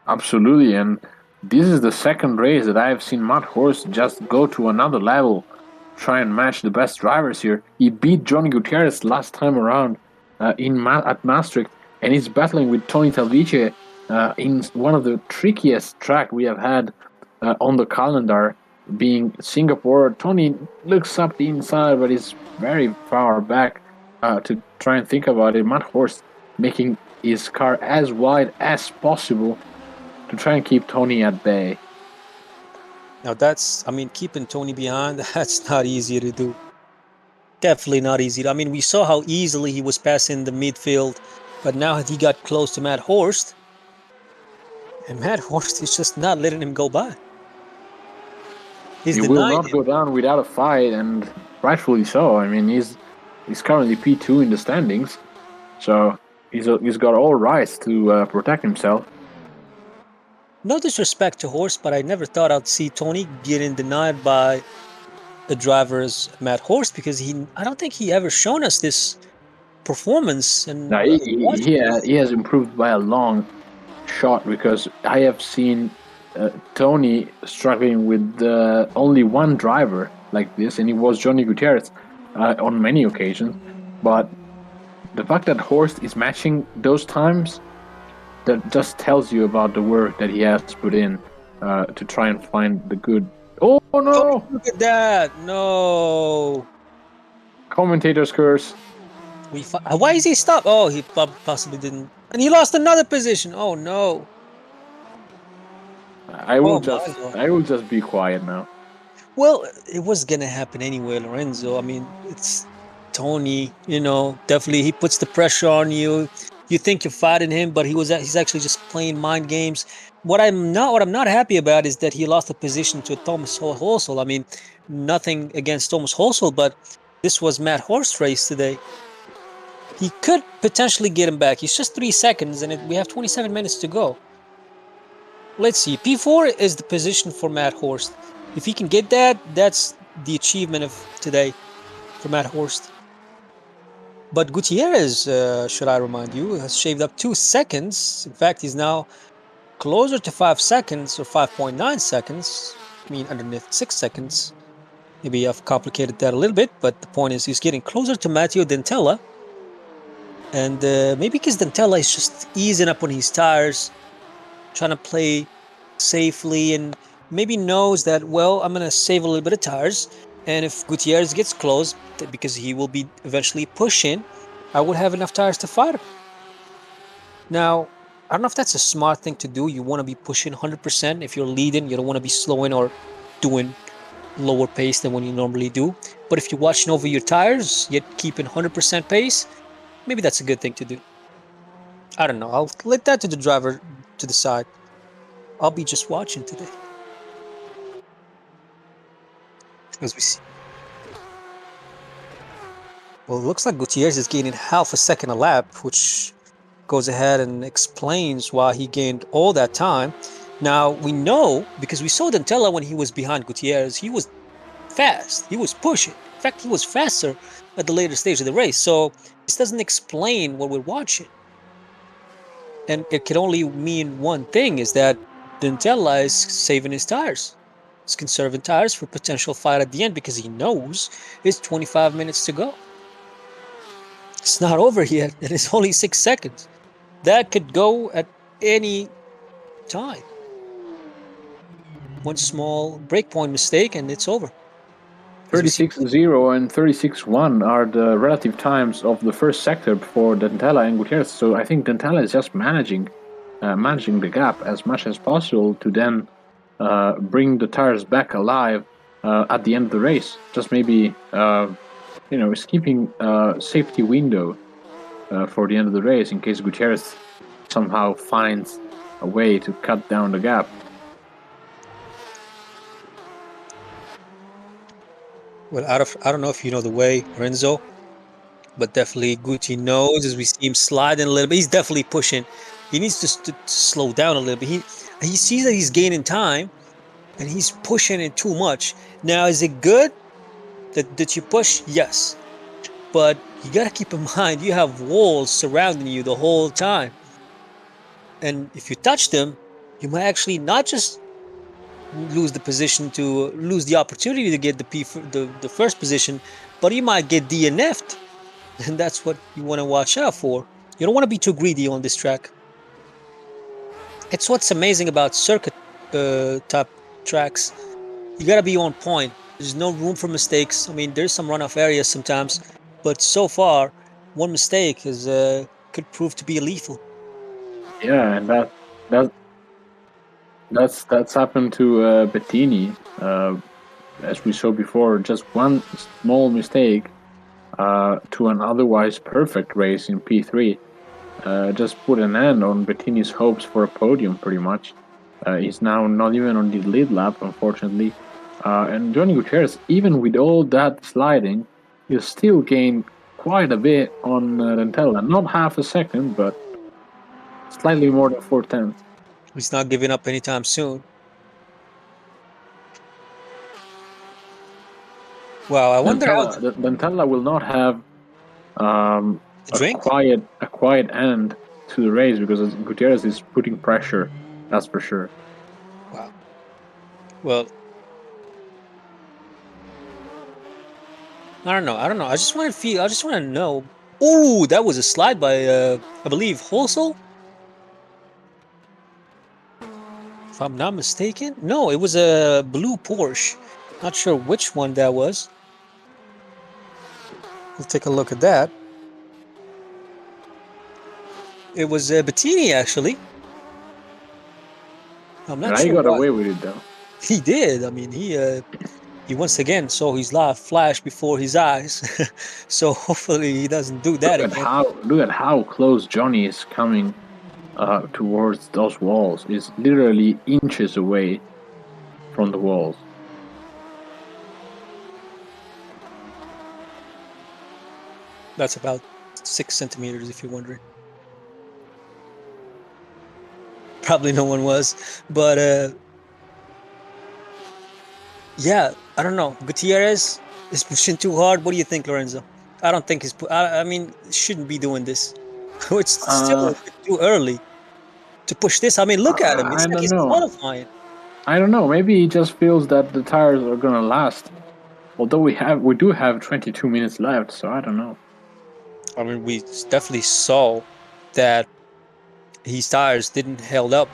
Absolutely, and this is the second race that I have seen Matt Horst just go to another level. try and match the best drivers here. He beat Johnny Gutierrez last time around at Maastricht, and he's battling with Tony Talvice in one of the trickiest track we have had on the calendar, being Singapore. Tony looks up the inside, but he's very far back to try and think about it. Matt Horst making his car as wide as possible to try and keep Tony at bay. Now keeping Tony behind, that's not easy to do. Definitely not easy. I mean, we saw how easily he was passing the midfield, but now he got close to Matt Horst, and Matt Horst is just not letting him go by. He will not go down without a fight, and rightfully so. I mean, he's currently P2 in the standings, so he's got all rights to protect himself. No disrespect to Horst, but I never thought I'd see Tony getting denied by a driver as Matt Horst, because I don't think he ever shown us this performance. And no, he has improved by a long shot, because I have seen Tony struggling with only one driver like this, and it was Johnny Gutierrez on many occasions. But the fact that Horst is matching those times, that just tells you about the work that he has put in to try and find the good. Oh no! Oh, look at that! No. Commentator's curse. Why is he stopped? Oh, he possibly didn't, and he lost another position. Oh no! I will just be quiet now. Well, it was gonna happen anyway, Lorenzo. I mean, it's Tony. Definitely he puts the pressure on you. You think you're fighting him, but he's actually just playing mind games. What I'm not happy about is that he lost the position to Thomas Holsel. I mean, nothing against Thomas Holsel, but this was Matt Horst's race today. He could potentially get him back. He's just 3 seconds, and we have 27 minutes to go. Let's see. P4 is the position for Matt Horst. If he can get that, that's the achievement of today for Matt Horst. But Gutierrez, should I remind you, has shaved up 2 seconds. In fact, he's now closer to 5 seconds, or 5.9 seconds. I mean, underneath 6 seconds. Maybe I've complicated that a little bit, but the point is he's getting closer to Matteo Dentella. And maybe because Dentella is just easing up on his tires, trying to play safely, and maybe knows that, well, I'm going to save a little bit of tires. And if Gutierrez gets close, because he will be eventually pushing, I would have enough tires to fight him. Now, I don't know if that's a smart thing to do. You want to be pushing 100%. If you're leading, you don't want to be slowing or doing lower pace than when you normally do. But if you're watching over your tires, yet keeping 100% pace, maybe that's a good thing to do. I don't know. I'll let that to the driver to decide. I'll be just watching today. As we see. Well, it looks like Gutierrez is gaining half a second a lap, which goes ahead and explains why he gained all that time. Now, we know, because we saw Dentella when he was behind Gutierrez, he was fast. He was pushing. In fact, he was faster at the later stage of the race. So this doesn't explain what we're watching. And it can only mean one thing, is that Dentella is saving his tires. He's conserving tires for potential fight at the end, because he knows it's 25 minutes to go. It's not over yet, and it's only 6 seconds. That could go at any time. One small breakpoint mistake, and it's over. 36.0 and 36.1 are the relative times of the first sector for Dentella and Gutierrez. So I think Dentella is just managing the gap as much as possible to then bring the tires back alive at the end of the race. Just maybe is keeping a safety window for the end of the race in case Gutierrez somehow finds a way to cut down the gap. Well, I don't know if you know the way, Renzo, but definitely Gucci knows, as we see him sliding a little bit. He's definitely pushing. He needs to slow down a little bit. He sees that he's gaining time, and he's pushing it too much. Now, is it good that you push? Yes. But you got to keep in mind, you have walls surrounding you the whole time. And if you touch them, you might actually not just lose the opportunity to get the first position, but you might get DNF'd, and that's what you want to watch out for. You don't want to be too greedy on this track. It's what's amazing about circuit type tracks. You gotta be on point. There's no room for mistakes. I mean, there's some runoff areas sometimes, but so far, one mistake is could prove to be lethal. Yeah, and that's happened to Bettini. As we saw before, just one small mistake to an otherwise perfect race in P3 just put an end on Bettini's hopes for a podium, pretty much. He's now not even on the lead lap, unfortunately. And Johnny Gutierrez, even with all that sliding, he still gained quite a bit on Dentella. Not half a second, but slightly more than 4/10. He's not giving up anytime soon. Wow, I wonder how Dentella will not have the a drink. quiet end to the race because Gutierrez is putting pressure. That's for sure. Wow. Well, I don't know. I just want to know. Oh, that was a slide by I believe Holsel. If I'm not mistaken. No, it was a blue Porsche. Not sure which one that was. We'll take a look at that. It was Bettini, actually. I'm not And sure I got why. away with it though. He did. I mean, he once again saw his life flash before his eyes. So hopefully he doesn't do that again. Look at how close Johnny is coming towards those walls. Is literally inches away from the walls. That's about 6 centimeters, if you're wondering. Probably no one was, but yeah, I don't know. Gutierrez is pushing too hard. What do you think, Lorenzo? I don't think he's. I mean, shouldn't be doing this. It's still a bit too early to push this. I mean, look at him. It's I like don't he's know. qualifying. I don't know. Maybe he just feels that the tires are gonna last. Although we do have 22 minutes left, so I don't know. I mean, we definitely saw that his tires didn't held up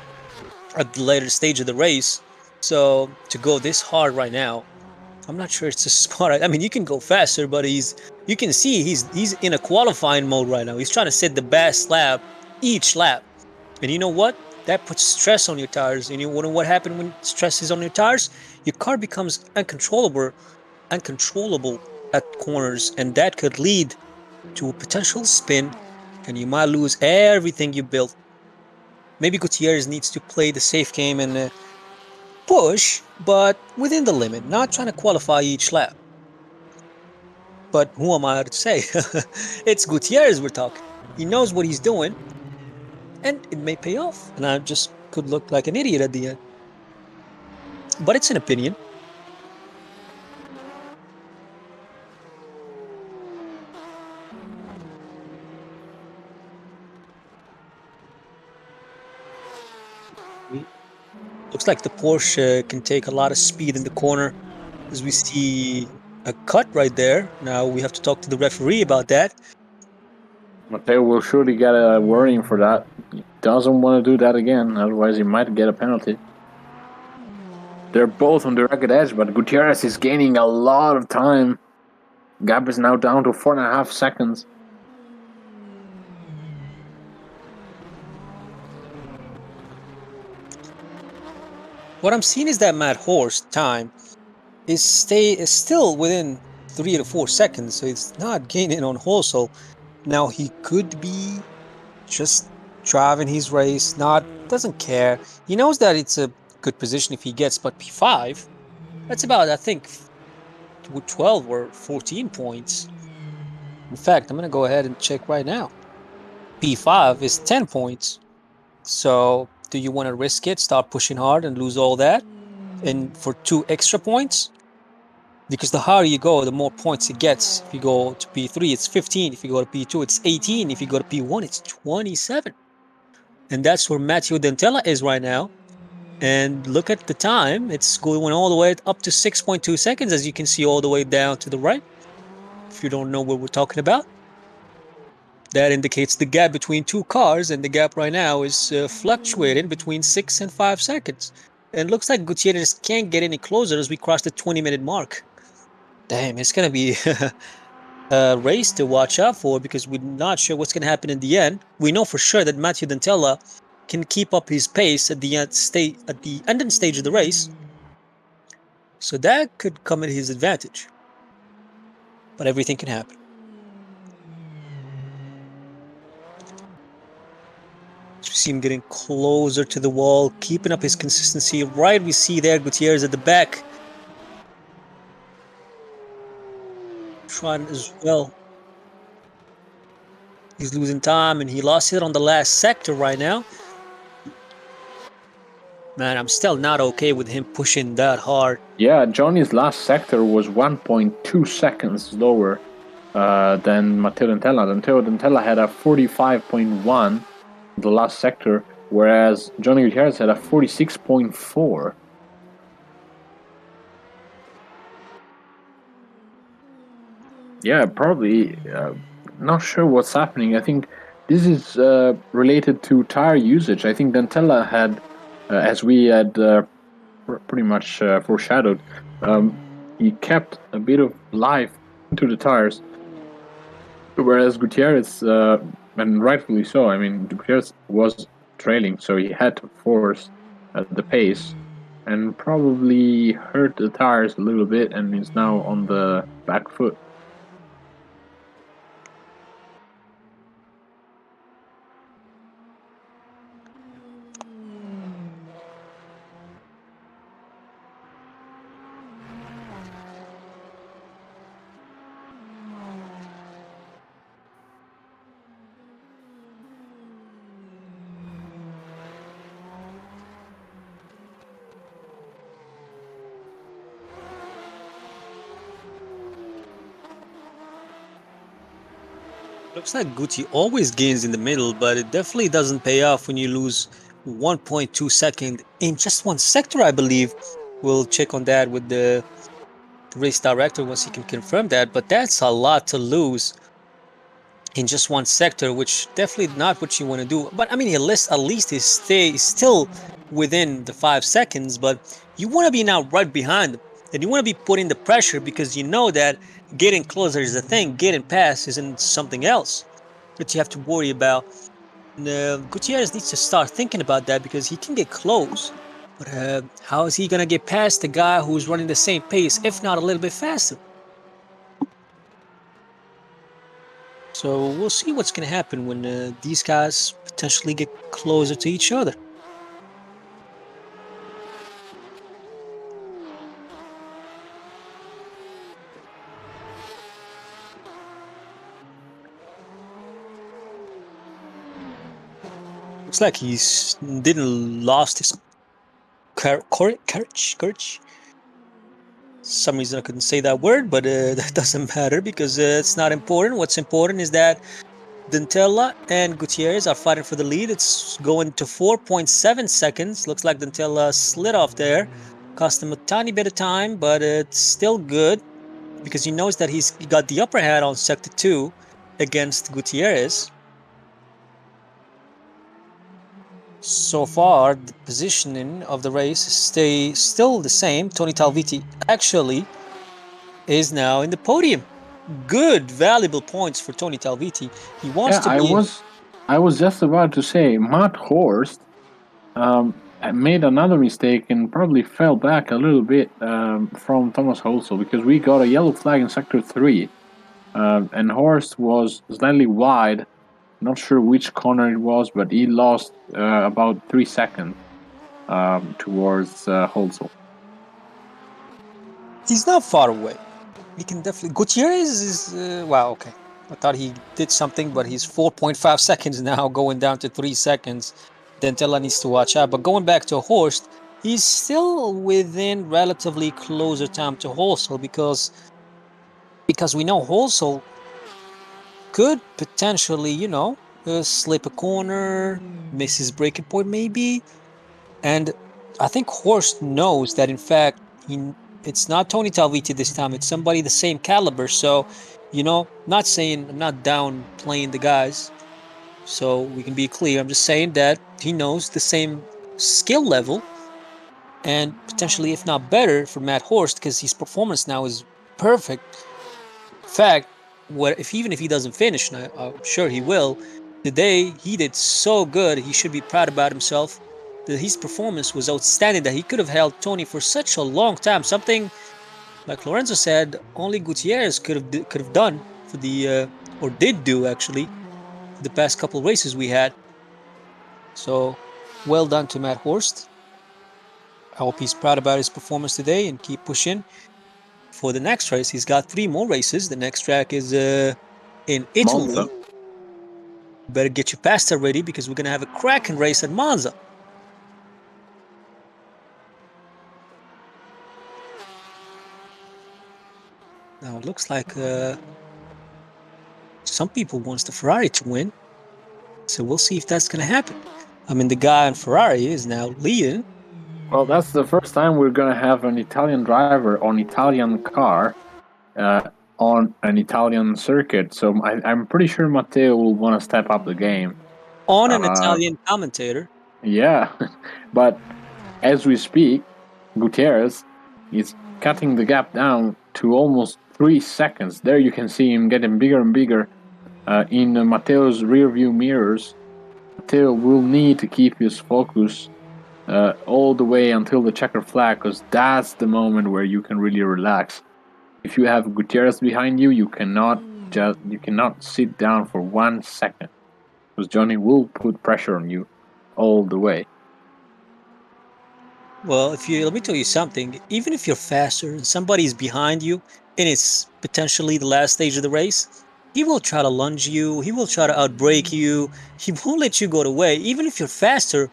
at the later stage of the race. So to go this hard right now, I'm not sure it's a smart. I mean, you can go faster, but you can see he's in a qualifying mode right now. He's trying to set the best lap each lap. And you know what? That puts stress on your tires. And you know what happens when stress is on your tires? Your car becomes uncontrollable at corners, and that could lead to a potential spin, and you might lose everything you built. Maybe Gutierrez needs to play the safe game and push, but within the limit, not trying to qualify each lap. But who am I to say? It's Gutierrez we're talking. He knows what he's doing, and it may pay off. And I just could look like an idiot at the end. But it's an opinion. Looks like the Porsche can take a lot of speed in the corner, as we see a cut right there. Now we have to talk to the referee about that. Mateo will surely get a warning for that. He doesn't want to do that again, otherwise he might get a penalty. They're both on the ragged edge, but Gutierrez is gaining a lot of time. Gap is now down to 4.5 seconds. What I'm seeing is that Matt Horse time is still within 3 to 4 seconds, so it's not gaining on Horse. Now he could be just driving his race, doesn't care. He knows that it's a good position if he gets, but P5, that's about, I think, 12 or 14 points. In fact, I'm going to go ahead and check right now. P5 is 10 points. So do you want to risk it, start pushing hard and lose all that? And for 2 extra points? Because the higher you go, the more points it gets. If you go to P3, it's 15. If you go to P2, it's 18. If you go to P1, it's 27. And that's where Matteo Dentella is right now. And look at the time. It's going all the way up to 6.2 seconds, as you can see all the way down to the right. If you don't know what we're talking about, that indicates the gap between two cars, and the gap right now is fluctuating between 6 and 5 seconds. And it looks like Gutierrez can't get any closer as we cross the 20-minute mark. Damn, it's going to be a race to watch out for, because we're not sure what's going to happen in the end. We know for sure that Matthew Dantella can keep up his pace at the ending stage of the race, so that could come at his advantage. But everything can happen. So we see him getting closer to the wall, keeping up his consistency. Right, we see there Gutierrez at the back, trying as well. He's losing time, and he lost it on the last sector right now. Man, I'm still not okay with him pushing that hard. Yeah, Johnny's last sector was 1.2 seconds slower than Matteo Dantella. Matteo Dantella had a 45.1 the last sector, whereas Johnny Gutierrez had a 46.4. Yeah, probably. Not sure what's happening. I think this is related to tire usage. I think Dantella had, as we had pretty much foreshadowed, he kept a bit of life into the tires, whereas Gutierrez, and rightfully so, I mean, Gutierrez was trailing, so he had to force the pace and probably hurt the tires a little bit and is now on the back foot. Looks like Gucci always gains in the middle, but it definitely doesn't pay off when you lose 1.2 seconds in just one sector, I believe. We'll check on that with the race director once he can confirm that, but that's a lot to lose in just one sector, which definitely not what you want to do. But I mean, at least he stays still within the 5 seconds, but you want to be now right behind him, and you want to be putting the pressure, because you know that getting closer is the thing, getting past isn't something else that you have to worry about. Gutierrez needs to start thinking about that, because he can get close, but how is he gonna get past the guy who's running the same pace, if not a little bit faster? So we'll see what's gonna happen when these guys potentially get closer to each other. Looks like he's didn't lost his courage. Some reason I couldn't say that word, but that doesn't matter, because it's not important. What's important is that Dantella and Gutierrez are fighting for the lead. It's going to 4.7 seconds. Looks like Dantella slid off there. Cost him a tiny bit of time, but it's still good, because he knows that he got the upper hand on sector 2 against Gutierrez. So far, the positioning of the race stays still the same. Tony Talviti actually is now in the podium. Good, valuable points for Tony Talviti. He wants to be. I was just about to say, Matt Horst made another mistake and probably fell back a little bit from Thomas Holsel, because we got a yellow flag in sector 3, and Horst was slightly wide. Not sure which corner it was, but he lost about 3 seconds towards Holsel. He's not far away. He can definitely. Gutierrez is wow. Okay, I thought he did something, but he's 4.5 seconds now, going down to 3 seconds. Dantella needs to watch out. But going back to Horst, he's still within relatively closer time to Holsel, because we know Holsel could potentially, slip a corner, miss his breaking point maybe, and I think Horst knows that, in fact, it's not Tony Talviti this time. It's somebody the same caliber. So, not saying I'm not down playing the guys. So we can be clear. I'm just saying that he knows the same skill level and potentially, if not better, for Matt Horst because his performance now is perfect. In fact, even if he doesn't finish, and I'm sure he will, today he did so good. He should be proud about himself. That his performance was outstanding. That he could have held Tony for such a long time. Something like Lorenzo said, only Gutierrez could have done for the or did do actually for the past couple of races we had. So well done to Matt Horst. I hope he's proud about his performance today and keep pushing for the next race. He's got 3 more races. The next track is in Italy. Monza. Better get your pasta ready because we're gonna have a cracking race at Monza. Now it looks like some people wants the Ferrari to win, so we'll see if that's gonna happen. I mean, the guy in Ferrari is now leading. Well, that's the first time we're gonna have an Italian driver on Italian car on an Italian circuit. So I'm pretty sure Matteo will want to step up the game. On an Italian commentator. Yeah, but as we speak, Gutierrez is cutting the gap down to almost 3 seconds. There you can see him getting bigger and bigger in Matteo's rear view mirrors. Matteo will need to keep his focus all the way until the checker flag, because that's the moment where you can really relax. If you have Gutierrez behind you, you cannot sit down for 1 second, because Johnny will put pressure on you all the way. Well, let me tell you something. Even if you're faster and somebody's behind you, and it's potentially the last stage of the race, he will try to lunge you. He will try to outbrake you. He won't let you go away, even if you're faster,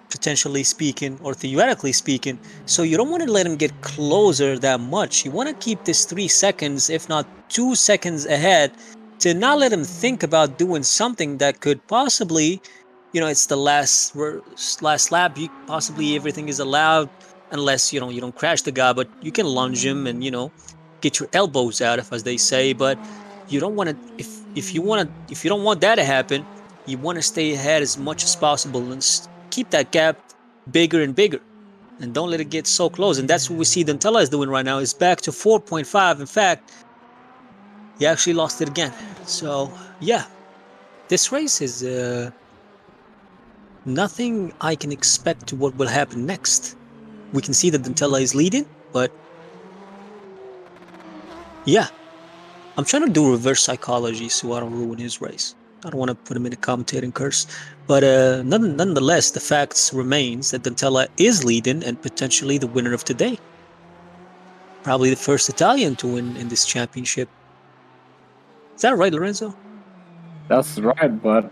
potentially speaking or theoretically speaking. So you don't want to let him get closer that much. You want to keep this 3 seconds, if not 2 seconds ahead, to not let him think about doing something that could possibly, it's the last lap. Possibly everything is allowed unless you don't crash the guy, but you can lunge him and get your elbows out, as they say. But you don't want to if you don't want that to happen, you want to stay ahead as much as possible and keep that gap bigger and bigger, and don't let it get so close. And that's what we see Dantella is doing right now. Is back to 4.5. In fact, he actually lost it again. So yeah, this race is nothing I can expect to what will happen next. We can see that Dantella is leading, but yeah, I'm trying to do reverse psychology so I don't ruin his race. I don't want to put him in a commentating curse, but nonetheless, the facts remains that Dantella is leading and potentially the winner of today. Probably the first Italian to win in this championship. Is that right, Lorenzo? That's right, but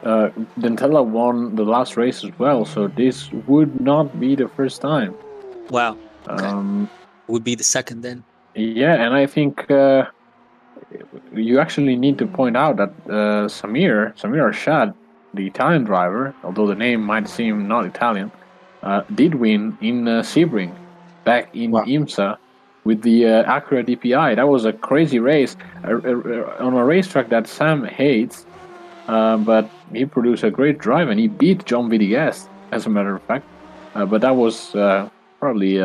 Dantella won the last race as well, so this would not be the first time. Wow. Okay. Would be the second then. Yeah, and I think you actually need to point out that Samir Arshad, the Italian driver, although the name might seem not Italian, did win in Sebring back in IMSA with the Acura DPI. That was a crazy race on a racetrack that Sam hates, but he produced a great drive and he beat John Villegas, as a matter of fact. But that was probably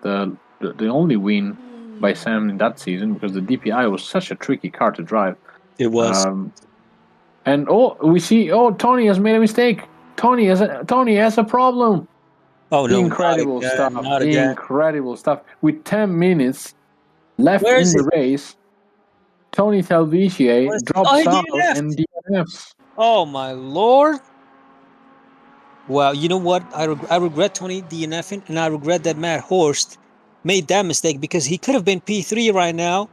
the only win by Sam in that season, because the DPI was such a tricky car to drive. It was. And we see Tony has made a mistake. Tony has a problem. Oh no! Incredible stuff. Incredible stuff. With 10 minutes left in the race, Tony Talviti drops out and DNFs. Oh my lord! Wow, you know what? I regret Tony DNFing, and I regret that Matt Horst made that mistake, because he could have been P3 right now.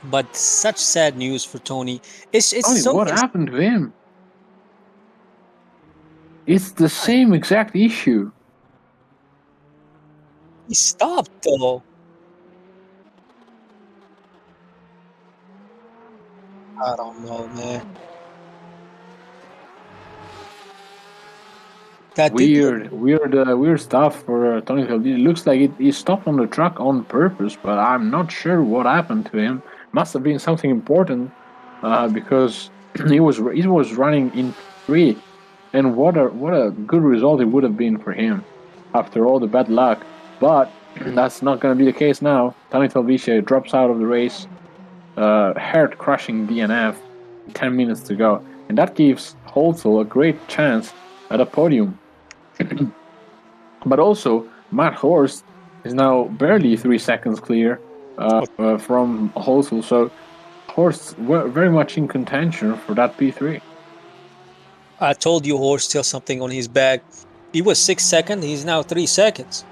But such sad news for Tony. It's Tony, so. what happened to him? It's the same exact issue. He stopped though. I don't know, man. That did weird stuff for Tony Calvillo. It looks like he stopped on the track on purpose, but I'm not sure what happened to him. Must have been something important, because he was running in P3, and what a good result it would have been for him after all the bad luck. But that's not going to be the case now. Tony Calvillo drops out of the race, heart crushing DNF. 10 minutes to go, and that gives Holzel a great chance at a podium. But also, Matt Horst is now barely 3 seconds clear from Holzel, so Horst very much in contention for that P3. I told you Horst still something on his back. He was 6 seconds, he's now 3 seconds.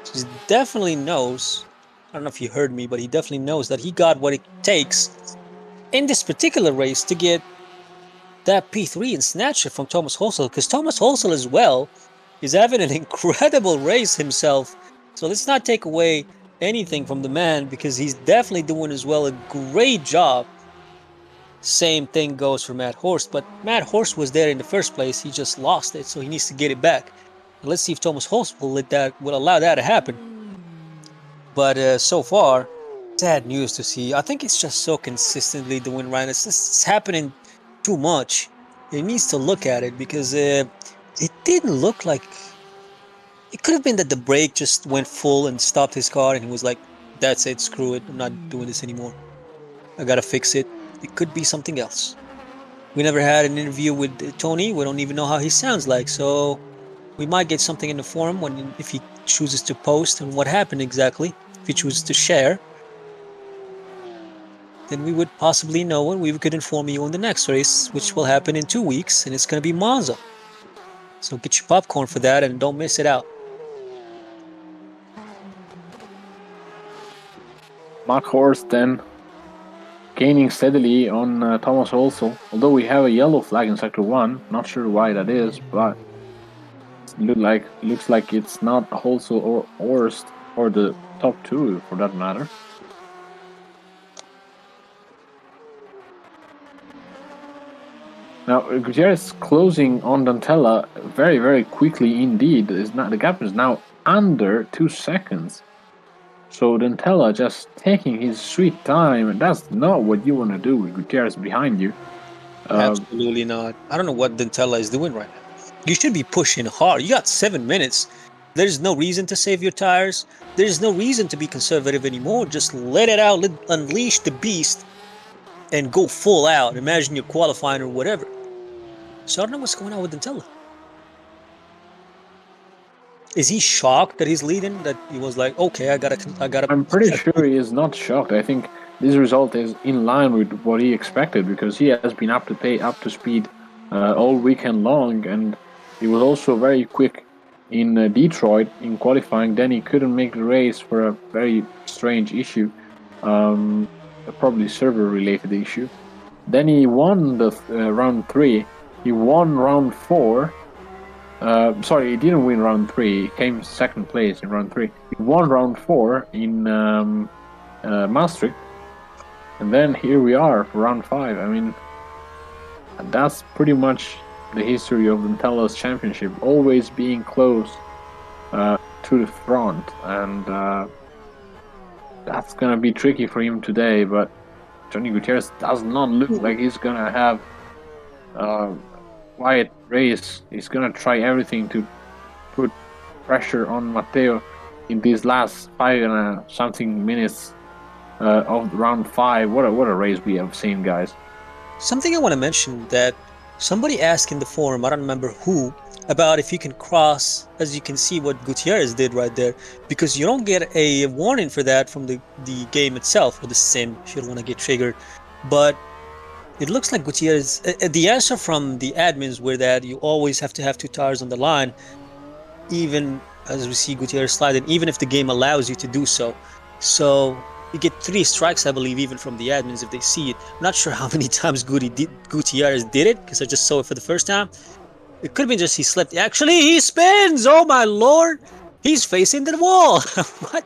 So he definitely knows, I don't know if you heard me, but he definitely knows that he got what it takes in this particular race to get that P3 and snatch it from Thomas Holzel, because Thomas Holzel as well is having an incredible race himself. So let's not take away anything from the man, because he's definitely doing as well a great job. Same thing goes for Matt Horst, but Matt Horst was there in the first place. He just lost it, so he needs to get it back. And let's see if Thomas Holst will allow that to happen. But so far, sad news to see. I think it's just so consistently doing right. It's happening too much. He needs to look at it, because it didn't look like... It could have been that the brake just went full and stopped his car, and he was like, that's it, screw it, I'm not doing this anymore. I gotta fix it. It could be something else. We never had an interview with Tony. We don't even know how he sounds like, so we might get something in the forum if he chooses to post and what happened exactly. If he chooses to share, then we would possibly know, and we could inform you on the next race, which will happen in 2 weeks, and it's going to be Monza. So get your popcorn for that and don't miss it out. Matt Horst then gaining steadily on Thomas Holzel, although we have a yellow flag in Sector 1. Not sure why that is, but looks like it's not Holzel or Horst, or the top two for that matter. Now Gutierrez closing on Dantella very, very quickly indeed. The gap is now under 2 seconds. So Dantella just taking his sweet time, and that's not what you want to do with Gutierrez behind you. Absolutely not. I don't know what Dantella is doing right now. You should be pushing hard. You got 7 minutes. There's no reason to save your tires. There's no reason to be conservative anymore. Just let it out, unleash the beast, and go full out. Imagine you're qualifying or whatever. So I don't know what's going on with Dantella. Is he shocked that he's leading? That he was like, okay, I gotta. I'm pretty sure he is not shocked. I think this result is in line with what he expected, because he has been up to speed all weekend long, and he was also very quick in Detroit in qualifying. Then he couldn't make the race for a very strange issue, probably server-related issue. Then he won the round 3. He won round 4. Sorry, he didn't win round 3. He came second place in round 3. He won round 4 in Maastricht. And then here we are for round 5. I mean, that's pretty much the history of Dantella's championship. Always being close to the front. And that's going to be tricky for him today. But Johnny Gutierrez does not look like he's going to have quiet race. He's gonna try everything to put pressure on Matteo in these last 5 and something minutes of round 5. What a race we have seen, guys. Something I want to mention, that somebody asked in the forum, I don't remember who, about if you can cross, as you can see what Gutierrez did right there, because you don't get a warning for that from the game itself, or the sim, if you don't want to get triggered. But it looks like Gutierrez, the answer from the admins were that you always have to have 2 tires on the line, even as we see Gutierrez sliding, even if the game allows you to do so. So you get 3 strikes, I believe, even from the admins if they see it. I'm not sure how many times Gutierrez did it, because I just saw it for the first time. It could have been just he slept. Actually, he spins! Oh my lord! He's facing the wall! What?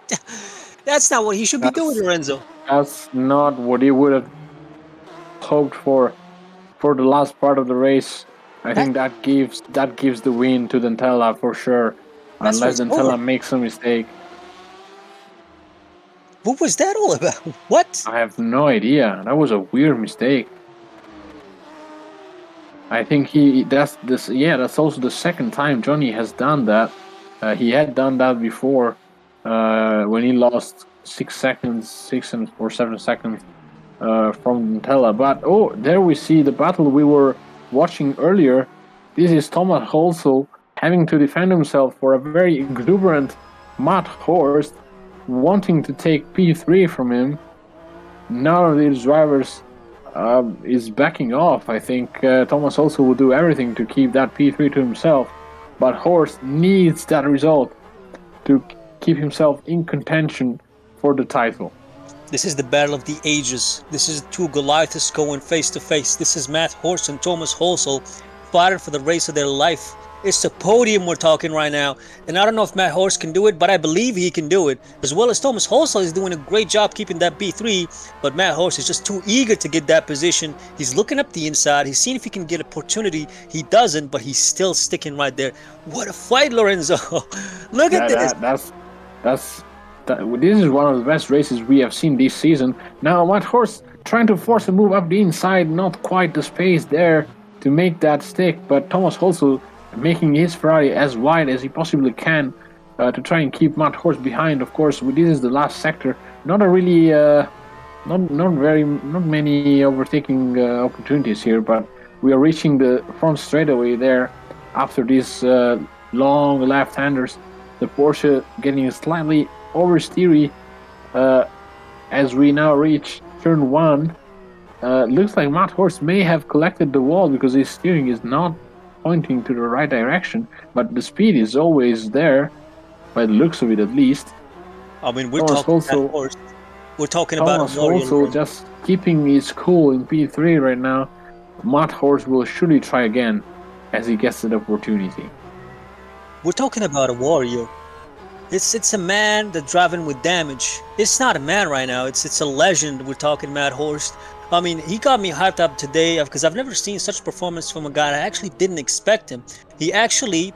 That's not what he should be doing, Lorenzo. That's not what he would have hoped for the last part of the race. I think that gives the win to Dentella for sure, unless Dentella makes a mistake. What was that all about? What? I have no idea. That was a weird mistake. I think that's also the second time Johnny has done that. He had done that before when he lost 6 or 7 seconds from Nutella. But there we see the battle we were watching earlier. This is Thomas Holzel having to defend himself for a very exuberant Matt Horst wanting to take P3 from him. None of these drivers is backing off. I think Thomas also will do everything to keep that P3 to himself, but Horst needs that result to keep himself in contention for the title. This is the battle of the ages. This is two Goliaths going face to face. This is Matt Horst and Thomas Holzel fighting for the race of their life. It's the podium we're talking right now, and I don't know if Matt Horst can do it, but I believe he can do it, as well as Thomas Holzel is doing a great job keeping that B3, but Matt Horst is just too eager to get that position. He's looking up the inside, he's seeing if he can get opportunity. He doesn't, but he's still sticking right there. What a fight, Lorenzo! Look at this! This is one of the best races we have seen this season. Now Matt Horst trying to force a move up the inside, not quite the space there to make that stick, but Thomas Holzel making his Ferrari as wide as he possibly can to try and keep Matt Horst behind. Of course, this is the last sector. Not a really, not many overtaking opportunities here, but we are reaching the front straightaway there after these long left-handers. The Porsche getting slightly oversteery as we now reach turn 1. Looks like Matt Horst may have collected the wall because his steering is not pointing to the right direction, but the speed is always there, by the looks of it at least. I mean, we're talking about Thomas also just keeping his cool in P3 right now. Matt Horst will surely try again as he gets the opportunity. We're talking about a warrior. It's a man that's driving with damage. It's not a man right now. It's a legend. We're talking Matt Horst. I mean, he got me hyped up today because I've never seen such performance from a guy. I actually didn't expect him. He actually...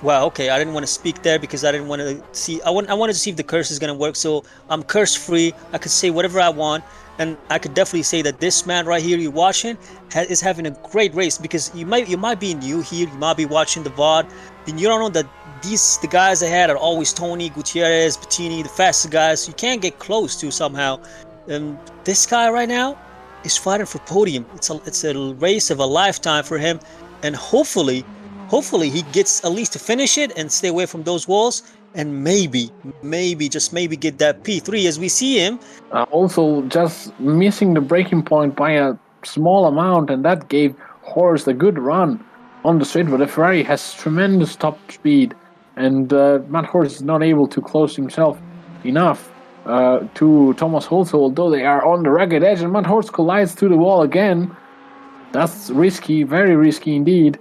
Well, okay, I didn't want to speak there because I didn't want to see... I wanted to see if the curse is going to work, so I'm curse-free. I could say whatever I want, and I could definitely say that this man right here you're watching is having a great race because you might be new here, you might be watching the VOD, and you don't know that the guys ahead are always Tony, Gutierrez, Bettini, the fastest guys. You can't get close to somehow. And this guy right now is fighting for podium. It's a race of a lifetime for him, and hopefully he gets at least to finish it and stay away from those walls, and maybe just maybe get that P3 as we see him. Also just missing the breaking point by a small amount, and that gave Horst a good run on the straight, but the Ferrari has tremendous top speed, and Matt Horst is not able to close himself enough to Thomas Holzel, although they are on the ragged edge, and Matt Horst collides to the wall again. That's risky, very risky indeed.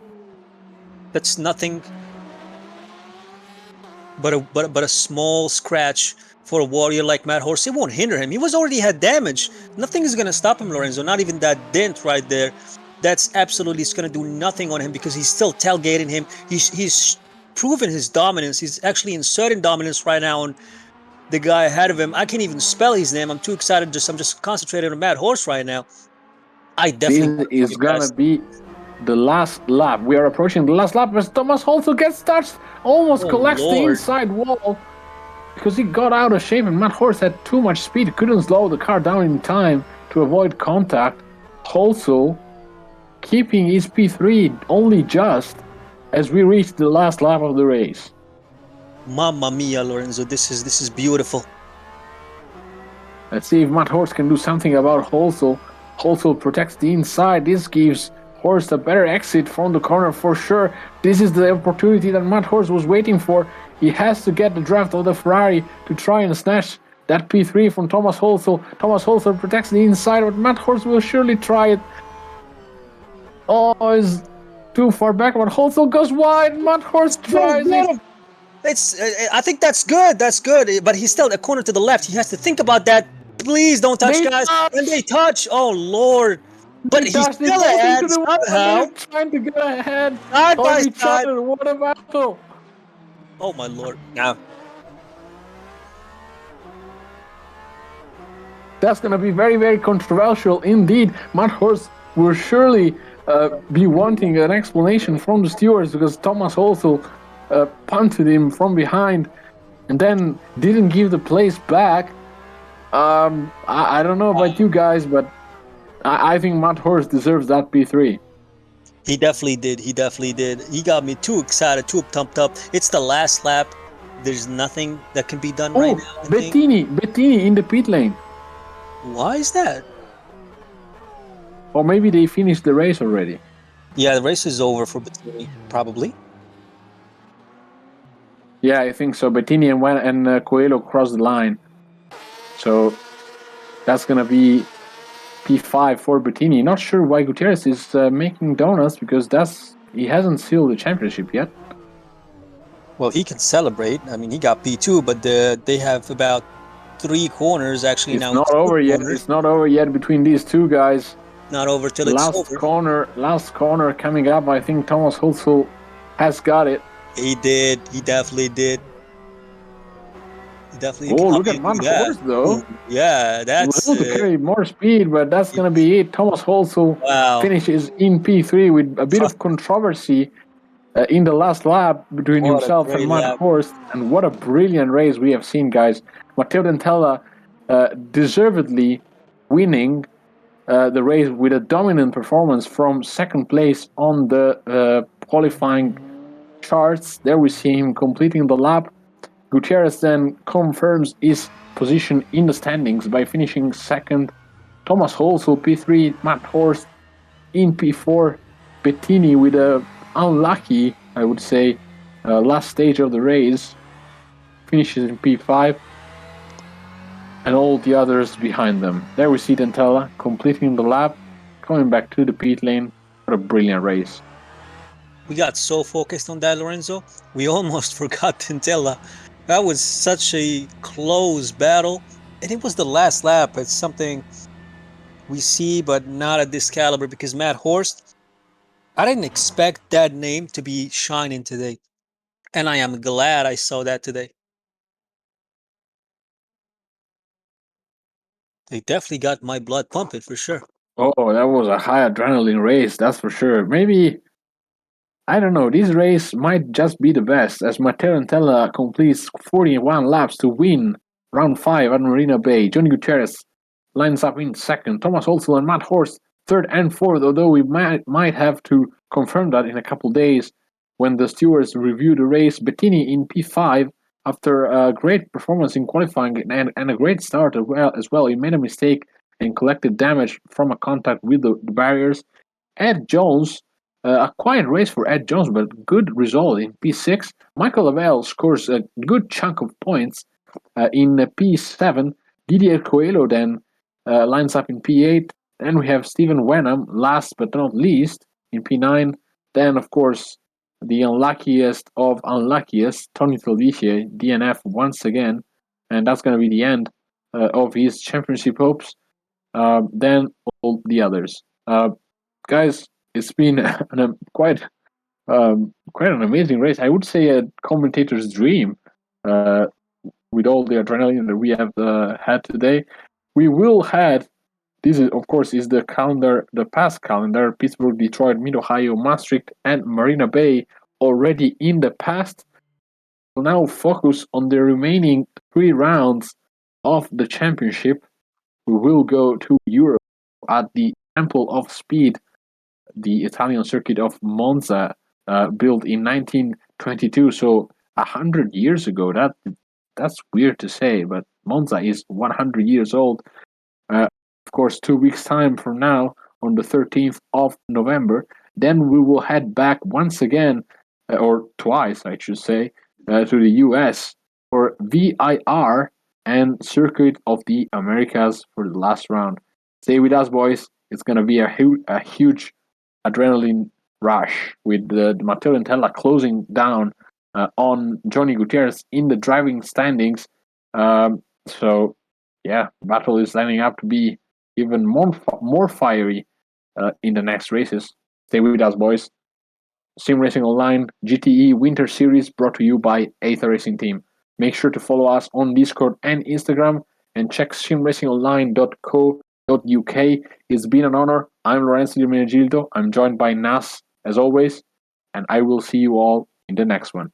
That's nothing but a small scratch for a warrior like Matt Horst. It won't hinder him. He already had damage. Nothing is going to stop him, Lorenzo. Not even that dent right there. That's absolutely going to do nothing on him because he's still tailgating him. He's proven his dominance. He's actually inserting dominance right now on the guy ahead of him. I can't even spell his name. I'm too excited. I'm just concentrated on Matt Horst right now. I definitely. This is gonna be the last lap. We are approaching the last lap as Thomas Holzel gets touched, almost collects the inside wall because he got out of shape, and Matt Horst had too much speed. Couldn't slow the car down in time to avoid contact. Holzel keeping his P3 only just as we reach the last lap of the race. Mamma mia, Lorenzo, this is beautiful. Let's see if Matt Horst can do something about Holzel. Holzel protects the inside. This gives Horst a better exit from the corner for sure. This is the opportunity that Matt Horst was waiting for. He has to get the draft of the Ferrari to try and snatch that P3 from Thomas Holzel. Thomas Holzel protects the inside, but Matt Horst will surely try it. Oh, it's too far back, but Holzel goes wide. Matt Horst tries it. I think that's good. That's good. But he's still a corner to the left. He has to think about that. Please don't touch, guys. When they touch, oh Lord. But They he's dashed it still both ahead into the somehow, water, trying to get ahead side by of each side. other. What a battle! Oh my lord! Now, That's going to be very, very controversial indeed. Matt Horst will surely be wanting an explanation from the stewards because Thomas Holzel punted him from behind and then didn't give the place back. I don't know about you guys, but I think Matt Horst deserves that P3. he definitely did. He definitely did. He got me too excited, too pumped up. It's the last lap. There's nothing that can be done right now. I think. Bettini in the pit lane. Why is that? Or maybe they finished the race already. Yeah, the race is over for Bettini, probably. Yeah, I think so. Bettini and Coelho crossed the line. So that's going to be P5 for Bettini. Not sure why Gutierrez is making donuts because he hasn't sealed the championship yet. Well, he can celebrate. I mean, he got P2, but they have about 3 corners. Actually, It's now not it's 2 over yet. corners. It's not over yet between these two guys. Not over till it's over. Last corner coming up. I think Thomas Hulsel has got it. He did. He definitely did. He definitely Oh, got look me at to Van do that. Horst though. Ooh, yeah, that's Will to carry more speed, but that's going to be it. Thomas Hulsel wow. finishes in P3 with a bit of controversy in the last lap between What a himself and great Matt lap. Horst. And what a brilliant race we have seen, guys. Matteo Dentella deservedly winning the race with a dominant performance from second place on the qualifying charts. There we see him completing the lap. Gutierrez then confirms his position in the standings by finishing second. Thomas Holsel P3, Matt Horst in P4. Bettini with a unlucky, I would say, last stage of the race finishes in P5, and all the others behind them. There we see Dentella completing the lap, coming back to the pit lane. What a brilliant race. We got so focused on that, Lorenzo. We almost forgot Tintella. That was such a close battle. And it was the last lap. It's something we see, but not at this caliber because Matt Horst, I didn't expect that name to be shining today. And I am glad I saw that today. They definitely got my blood pumping for sure. Oh, that was a high adrenaline race, that's for sure. Maybe, I don't know, this race might just be the best as Matteo Dentella completes 41 laps to win round 5 at Marina Bay. Johnny Gutierrez lines up in second. Thomas Olsel and Matt Horst third and fourth, although we might have to confirm that in a couple days when the stewards review the race. Bettini in P5 after a great performance in qualifying and a great start as well. He made a mistake and collected damage from a contact with the barriers. Ed Jones, a quiet race for Ed Jones, but good result in P6. Michael Lavelle scores a good chunk of points in P7. Didier Coelho then lines up in P8. Then we have Stephen Wenham, last but not least, in P9. Then, of course, the unluckiest of unluckiest, Tony Telviche, DNF once again. And that's going to be the end of his championship hopes. Then all the others. Guys, it's been quite an amazing race. I would say a commentator's dream with all the adrenaline that we have had today. We will have, this is of course is the calendar, the past calendar, Pittsburgh, Detroit, Mid-Ohio, Maastricht, and Marina Bay already in the past. We'll now focus on the remaining 3 rounds of the championship. We will go to Europe at the Temple of Speed, the Italian circuit of Monza, built in 1922, so 100 years ago. That's weird to say, but Monza is 100 years old. Of course, 2 weeks' time from now, on the 13th of November, then we will head back once again, or twice, I should say, to the US for VIR and Circuit of the Americas for the last round. Stay with us, boys. It's going to be a huge adrenaline rush with the Matteo Dentella closing down on Johnny Gutierrez in the driving standings. So, yeah, battle is lining up to be even more fiery in the next races. Stay with us, boys. Sim Racing Online GTE Winter Series brought to you by eitharacingteam. Make sure to follow us on Discord and Instagram, and check simracingonline.co.uk. It's been an honor. I'm Lorenzo Di Menegildo. I'm joined by Nas, as always, and I will see you all in the next one.